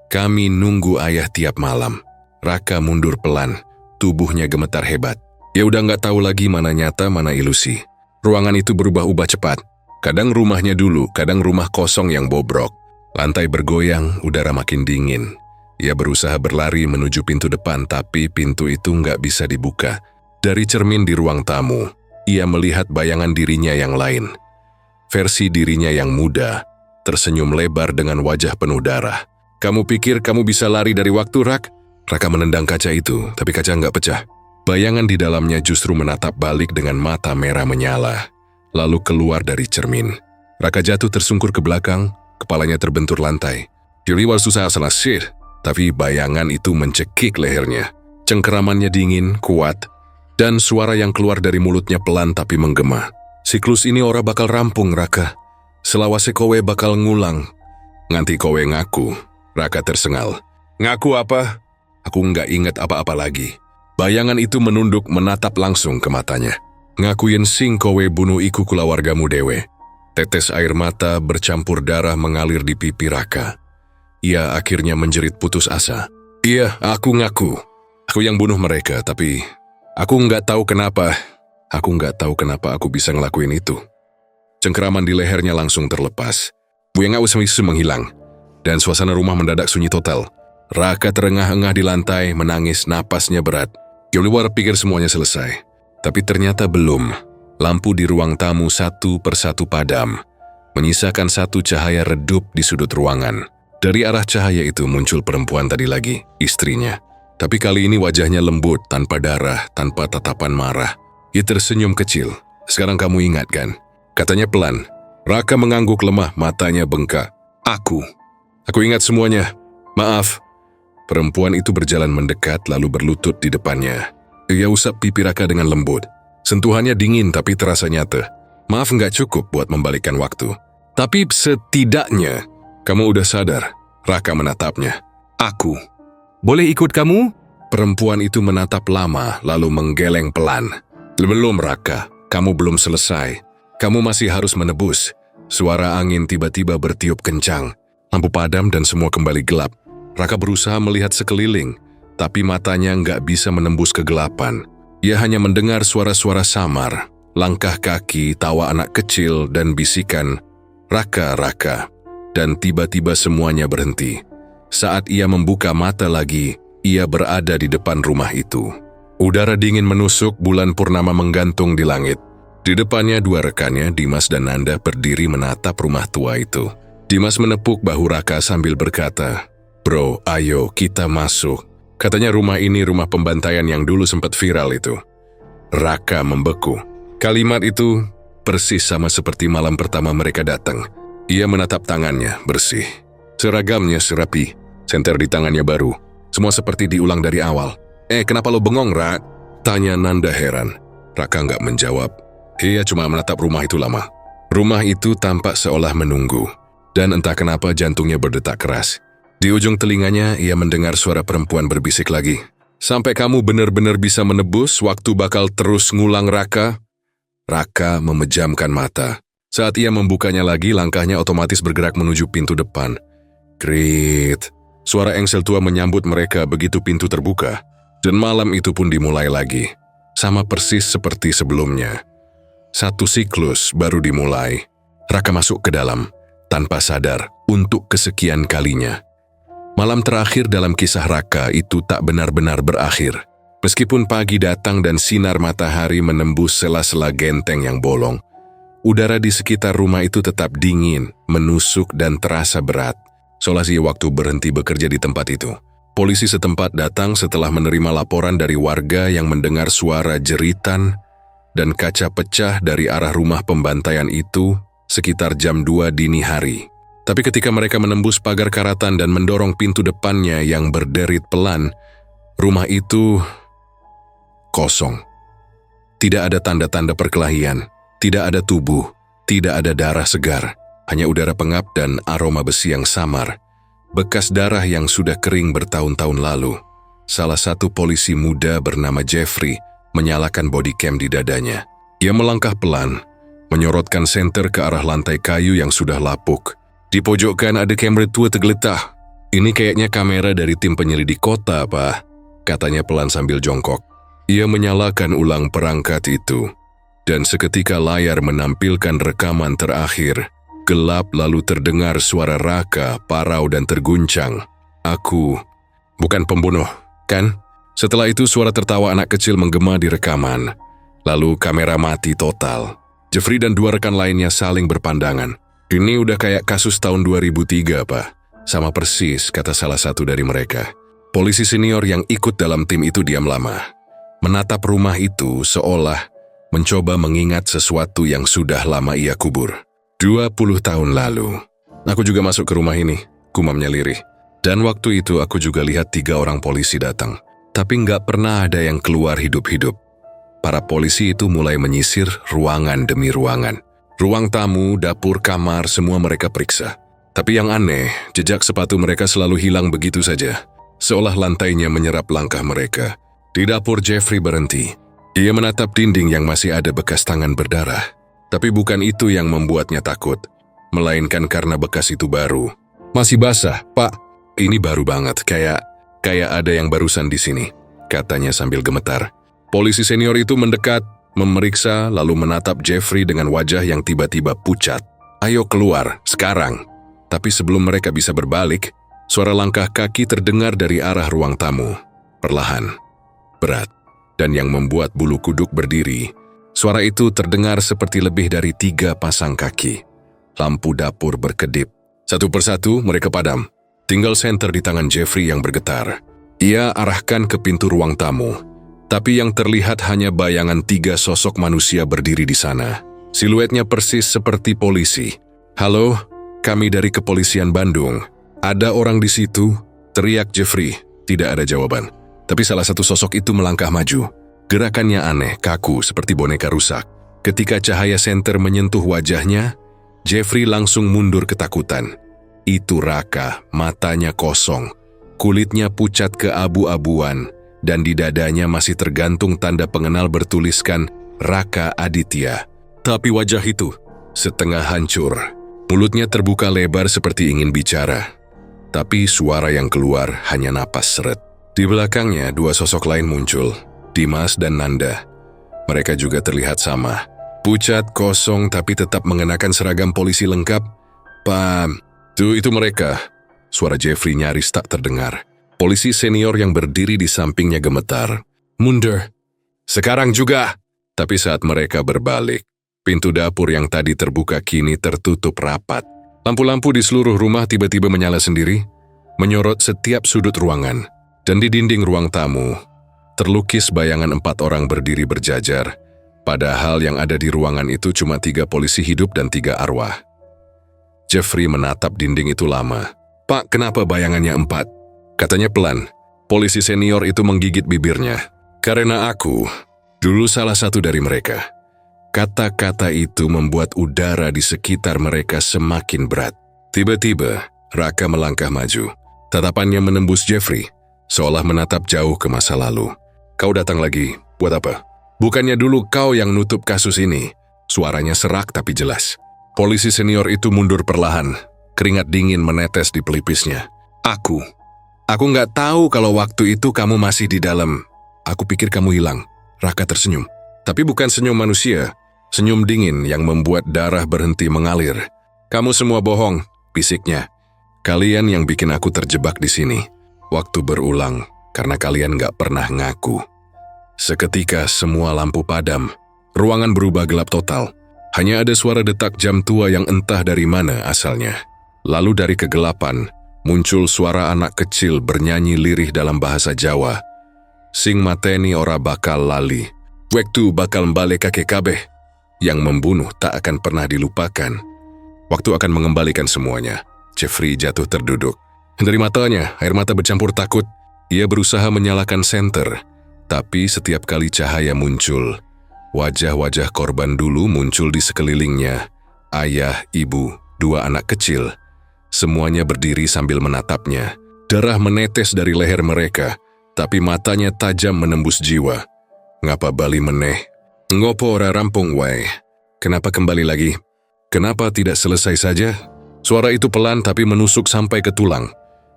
"Kami nunggu ayah tiap malam." Raka mundur pelan. Tubuhnya gemetar hebat. Ya udah nggak tahu lagi mana nyata, mana ilusi. Ruangan itu berubah-ubah cepat. Kadang rumahnya dulu, kadang rumah kosong yang bobrok. Lantai bergoyang, udara makin dingin. Ia berusaha berlari menuju pintu depan, tapi pintu itu nggak bisa dibuka. Dari cermin di ruang tamu, ia melihat bayangan dirinya yang lain. Versi dirinya yang muda, tersenyum lebar dengan wajah penuh darah. Kamu pikir kamu bisa lari dari waktu, Rak? Raka menendang kaca itu, tapi kaca nggak pecah. Bayangan di dalamnya justru menatap balik dengan mata merah menyala, lalu keluar dari cermin. Raka jatuh tersungkur ke belakang, kepalanya terbentur lantai. Diriwal susah selasir, tapi bayangan itu mencekik lehernya. Cengkeramannya dingin, kuat, dan suara yang keluar dari mulutnya pelan tapi menggema. Siklus ini ora bakal rampung, Raka. Selawase kowe bakal ngulang. Nganti kowe ngaku, Raka tersengal. Ngaku apa? Aku nggak ingat apa-apa lagi. Bayangan itu menunduk menatap langsung ke matanya. Ngakuin sing kowe bunuh iku kulawargamu dewe. Tetes air mata bercampur darah mengalir di pipi Raka. Ia akhirnya menjerit putus asa. Iya, aku ngaku. Aku yang bunuh mereka, tapi aku nggak tahu kenapa. Aku nggak tahu kenapa aku bisa ngelakuin itu. Cengkeraman di lehernya langsung terlepas. Buyang Awis menghilang. Dan suasana rumah mendadak sunyi total. Raka terengah-engah di lantai, menangis, napasnya berat. Giliwar pikir semuanya selesai. Tapi ternyata belum. Lampu di ruang tamu satu persatu padam, menyisakan satu cahaya redup di sudut ruangan. Dari arah cahaya itu muncul perempuan tadi lagi, istrinya. Tapi kali ini wajahnya lembut, tanpa darah, tanpa tatapan marah. Ia tersenyum kecil. Sekarang kamu ingat kan? Katanya pelan. Raka mengangguk lemah, matanya bengkak. Aku ingat semuanya. Maaf. Perempuan itu berjalan mendekat lalu berlutut di depannya. Ia usap pipi Raka dengan lembut. Sentuhannya dingin tapi terasa nyata. Maaf nggak cukup buat membalikkan waktu. Tapi setidaknya kamu udah sadar. Raka menatapnya. Aku. Boleh ikut kamu? Perempuan itu menatap lama lalu menggeleng pelan. Belum, Raka. Kamu belum selesai. Kamu masih harus menebus. Suara angin tiba-tiba bertiup kencang. Lampu padam dan semua kembali gelap. Raka berusaha melihat sekeliling, tapi matanya nggak bisa menembus kegelapan. Ia hanya mendengar suara-suara samar, langkah kaki, tawa anak kecil, dan bisikan, Raka, Raka. Dan tiba-tiba semuanya berhenti. Saat ia membuka mata lagi, ia berada di depan rumah itu. Udara dingin menusuk, bulan purnama menggantung di langit. Di depannya 2 rekannya, Dimas dan Nanda, berdiri menatap rumah tua itu. Dimas menepuk bahu Raka sambil berkata, Bro, ayo kita masuk. Katanya rumah ini rumah pembantaian yang dulu sempat viral itu. Raka membeku. Kalimat itu persis sama seperti malam pertama mereka datang. Ia menatap tangannya, bersih. Seragamnya serapi. Senter di tangannya baru. Semua seperti diulang dari awal. Kenapa lo bengong, Ra? Tanya Nanda heran. Raka nggak menjawab. Ia cuma menatap rumah itu lama. Rumah itu tampak seolah menunggu. Dan entah kenapa jantungnya berdetak keras. Di ujung telinganya ia mendengar suara perempuan berbisik lagi. Sampai kamu benar-benar bisa menebus, waktu bakal terus ngulang, Raka. Raka memejamkan mata. Saat ia membukanya lagi, langkahnya otomatis bergerak menuju pintu depan. Krit. Suara engsel tua menyambut mereka begitu pintu terbuka. Dan malam itu pun dimulai lagi. Sama persis seperti sebelumnya. Satu siklus baru dimulai. Raka masuk ke dalam, tanpa sadar, untuk kesekian kalinya. Malam terakhir dalam kisah Raka itu tak benar-benar berakhir. Meskipun pagi datang dan sinar matahari menembus sela-sela genteng yang bolong, udara di sekitar rumah itu tetap dingin, menusuk dan terasa berat. Seolah waktu berhenti bekerja di tempat itu. Polisi setempat datang setelah menerima laporan dari warga yang mendengar suara jeritan dan kaca pecah dari arah rumah pembantaian itu sekitar jam 2 dini hari. Tapi ketika mereka menembus pagar karatan dan mendorong pintu depannya yang berderit pelan, rumah itu kosong. Tidak ada tanda-tanda perkelahian, tidak ada tubuh, tidak ada darah segar, hanya udara pengap dan aroma besi yang samar. Bekas darah yang sudah kering bertahun-tahun lalu. Salah satu polisi muda bernama Jeffrey menyalakan body cam di dadanya. Ia melangkah pelan, menyorotkan senter ke arah lantai kayu yang sudah lapuk. Di pojokan ada kamera tua tergeletak. Ini kayaknya kamera dari tim penyelidik kota, Pak, katanya pelan sambil jongkok. Ia menyalakan ulang perangkat itu. Dan seketika layar menampilkan rekaman terakhir. Gelap lalu terdengar suara Raka, parau dan terguncang. Aku bukan pembunuh, kan? Setelah itu suara tertawa anak kecil menggema di rekaman. Lalu kamera mati total. Jeffrey dan dua rekan lainnya saling berpandangan. Ini udah kayak kasus tahun 2003, Pak. Sama persis, kata salah satu dari mereka. Polisi senior yang ikut dalam tim itu diam lama. Menatap rumah itu seolah mencoba mengingat sesuatu yang sudah lama ia kubur. 20 tahun lalu, aku juga masuk ke rumah ini, gumamnya lirih. Dan waktu itu aku juga lihat 3 orang polisi datang. Tapi nggak pernah ada yang keluar hidup-hidup. Para polisi itu mulai menyisir ruangan demi ruangan. Ruang tamu, dapur, kamar, semua mereka periksa. Tapi yang aneh, jejak sepatu mereka selalu hilang begitu saja. Seolah lantainya menyerap langkah mereka. Di dapur Jeffrey berhenti. Ia menatap dinding yang masih ada bekas tangan berdarah. Tapi bukan itu yang membuatnya takut, melainkan karena bekas itu baru. Masih basah, Pak. Ini baru banget, kayak ada yang barusan di sini, katanya sambil gemetar. Polisi senior itu mendekat, memeriksa, lalu menatap Jeffrey dengan wajah yang tiba-tiba pucat. Ayo keluar, sekarang. Tapi sebelum mereka bisa berbalik, suara langkah kaki terdengar dari arah ruang tamu. Perlahan, berat, dan yang membuat bulu kuduk berdiri. Suara itu terdengar seperti lebih dari 3 pasang kaki. Lampu dapur berkedip. Satu persatu mereka padam. Tinggal senter di tangan Jeffrey yang bergetar. Ia arahkan ke pintu ruang tamu. Tapi yang terlihat hanya bayangan 3 sosok manusia berdiri di sana. Siluetnya persis seperti polisi. Halo, kami dari Kepolisian Bandung. Ada orang di situ? Teriak Jeffrey. Tidak ada jawaban. Tapi salah satu sosok itu melangkah maju. Gerakannya aneh, kaku seperti boneka rusak. Ketika cahaya senter menyentuh wajahnya, Jeffrey langsung mundur ketakutan. Itu Raka, matanya kosong. Kulitnya pucat keabu-abuan, dan di dadanya masih tergantung tanda pengenal bertuliskan Raka Aditya. Tapi wajah itu setengah hancur. Mulutnya terbuka lebar seperti ingin bicara. Tapi suara yang keluar hanya napas seret. Di belakangnya 2 sosok lain muncul. Dimas dan Nanda. Mereka juga terlihat sama. Pucat, kosong, tapi tetap mengenakan seragam polisi lengkap. Pam, itu mereka. Suara Jeffrey nyaris tak terdengar. Polisi senior yang berdiri di sampingnya gemetar. Mundur. Sekarang juga. Tapi saat mereka berbalik, pintu dapur yang tadi terbuka kini tertutup rapat. Lampu-lampu di seluruh rumah tiba-tiba menyala sendiri, menyorot setiap sudut ruangan. Dan di dinding ruang tamu, terlukis bayangan 4 orang berdiri berjajar, padahal yang ada di ruangan itu cuma 3 polisi hidup dan 3 arwah. Jeffrey menatap dinding itu lama. Pak, kenapa bayangannya 4? Katanya pelan. Polisi senior itu menggigit bibirnya. Karena aku, dulu salah satu dari mereka. Kata-kata itu membuat udara di sekitar mereka semakin berat. Tiba-tiba, Raka melangkah maju. Tatapannya menembus Jeffrey, seolah menatap jauh ke masa lalu. Kau datang lagi, buat apa? Bukannya dulu kau yang nutup kasus ini? Suaranya serak tapi jelas. Polisi senior itu mundur perlahan. Keringat dingin menetes di pelipisnya. Aku nggak tahu kalau waktu itu kamu masih di dalam. Aku pikir kamu hilang. Raka tersenyum. Tapi bukan senyum manusia. Senyum dingin yang membuat darah berhenti mengalir. Kamu semua bohong, bisiknya. Kalian yang bikin aku terjebak di sini. Waktu berulang karena kalian nggak pernah ngaku. Seketika semua lampu padam. Ruangan berubah gelap total. Hanya ada suara detak jam tua yang entah dari mana asalnya. Lalu dari kegelapan, muncul suara anak kecil bernyanyi lirih dalam bahasa Jawa. Sing mateni ora bakal lali. Waktu bakal mbale kakek kabeh. Yang membunuh tak akan pernah dilupakan. Waktu akan mengembalikan semuanya. Jeffrey jatuh terduduk. Dari matanya, air mata bercampur takut. Ia berusaha menyalakan senter. Tapi setiap kali cahaya muncul, wajah-wajah korban dulu muncul di sekelilingnya. Ayah, ibu, dua anak kecil. Semuanya berdiri sambil menatapnya. Darah menetes dari leher mereka, tapi matanya tajam menembus jiwa. Ngapa bali meneh? Ngopo ora rampung wae? Kenapa kembali lagi? Kenapa tidak selesai saja? Suara itu pelan tapi menusuk sampai ke tulang.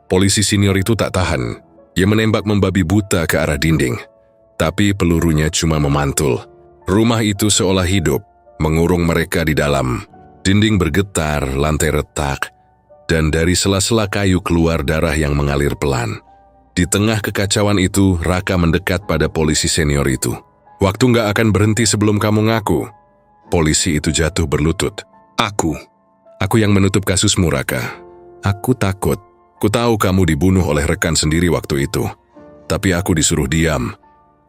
Polisi senior itu tak tahan. Ia menembak membabi buta ke arah dinding. Tapi pelurunya cuma memantul. Rumah itu seolah hidup, mengurung mereka di dalam. Dinding bergetar, lantai retak, dan dari sela-sela kayu keluar darah yang mengalir pelan. Di tengah kekacauan itu, Raka mendekat pada polisi senior itu. Waktu nggak akan berhenti sebelum kamu ngaku. Polisi itu jatuh berlutut. Aku yang menutup kasusmu, Raka. Aku takut. Ku tahu kamu dibunuh oleh rekan sendiri waktu itu. Tapi aku disuruh diam.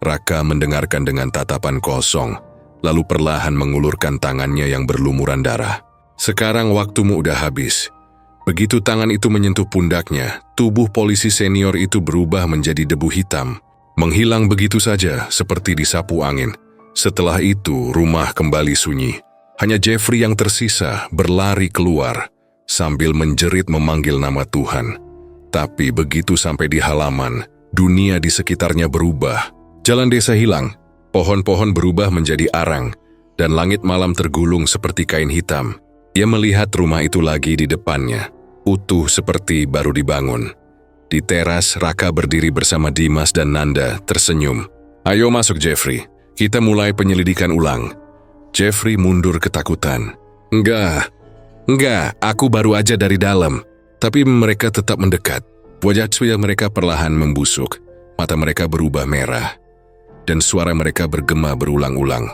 Raka mendengarkan dengan tatapan kosong, lalu perlahan mengulurkan tangannya yang berlumuran darah. Sekarang waktumu udah habis. Begitu tangan itu menyentuh pundaknya, tubuh polisi senior itu berubah menjadi debu hitam. Menghilang begitu saja, seperti disapu angin. Setelah itu, rumah kembali sunyi. Hanya Jeffrey yang tersisa berlari keluar, sambil menjerit memanggil nama Tuhan. Tapi begitu sampai di halaman, dunia di sekitarnya berubah. Jalan desa hilang, pohon-pohon berubah menjadi arang, dan langit malam tergulung seperti kain hitam. Ia melihat rumah itu lagi di depannya, utuh seperti baru dibangun. Di teras, Raka berdiri bersama Dimas dan Nanda tersenyum. Ayo masuk Jeffrey, kita mulai penyelidikan ulang. Jeffrey mundur ketakutan. Enggak, aku baru aja dari dalam. Tapi mereka tetap mendekat. Wajah mereka perlahan membusuk, mata mereka berubah merah. Dan suara mereka bergema berulang-ulang.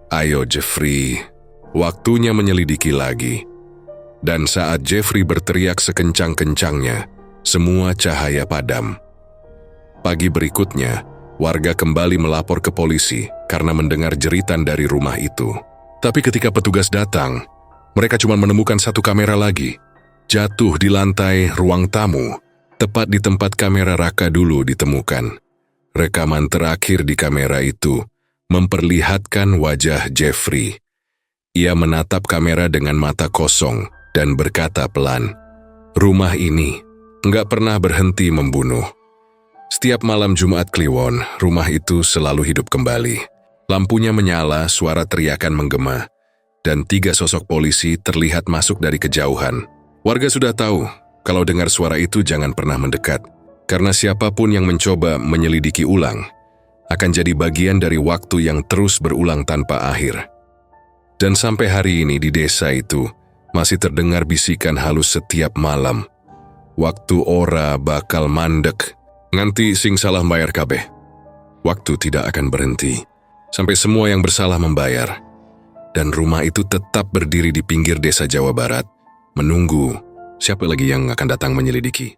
Ayo Jeffrey, waktunya menyelidiki lagi. Dan saat Jeffrey berteriak sekencang-kencangnya, semua cahaya padam. Pagi berikutnya, warga kembali melapor ke polisi karena mendengar jeritan dari rumah itu. Tapi ketika petugas datang, mereka cuma menemukan satu kamera lagi, jatuh di lantai ruang tamu, tepat di tempat kamera Raka dulu ditemukan. Rekaman terakhir di kamera itu memperlihatkan wajah Jeffrey. Ia menatap kamera dengan mata kosong dan berkata pelan, "Rumah ini nggak pernah berhenti membunuh." Setiap malam Jumat Kliwon, rumah itu selalu hidup kembali. Lampunya menyala, suara teriakan menggema, dan 3 sosok polisi terlihat masuk dari kejauhan. Warga sudah tahu, kalau dengar suara itu jangan pernah mendekat. Karena siapapun yang mencoba menyelidiki ulang, akan jadi bagian dari waktu yang terus berulang tanpa akhir. Dan sampai hari ini di desa itu, masih terdengar bisikan halus setiap malam. Waktu ora bakal mandek, nganti sing salah bayar kabeh. Waktu tidak akan berhenti, sampai semua yang bersalah membayar. Dan rumah itu tetap berdiri di pinggir desa Jawa Barat, menunggu siapa lagi yang akan datang menyelidiki.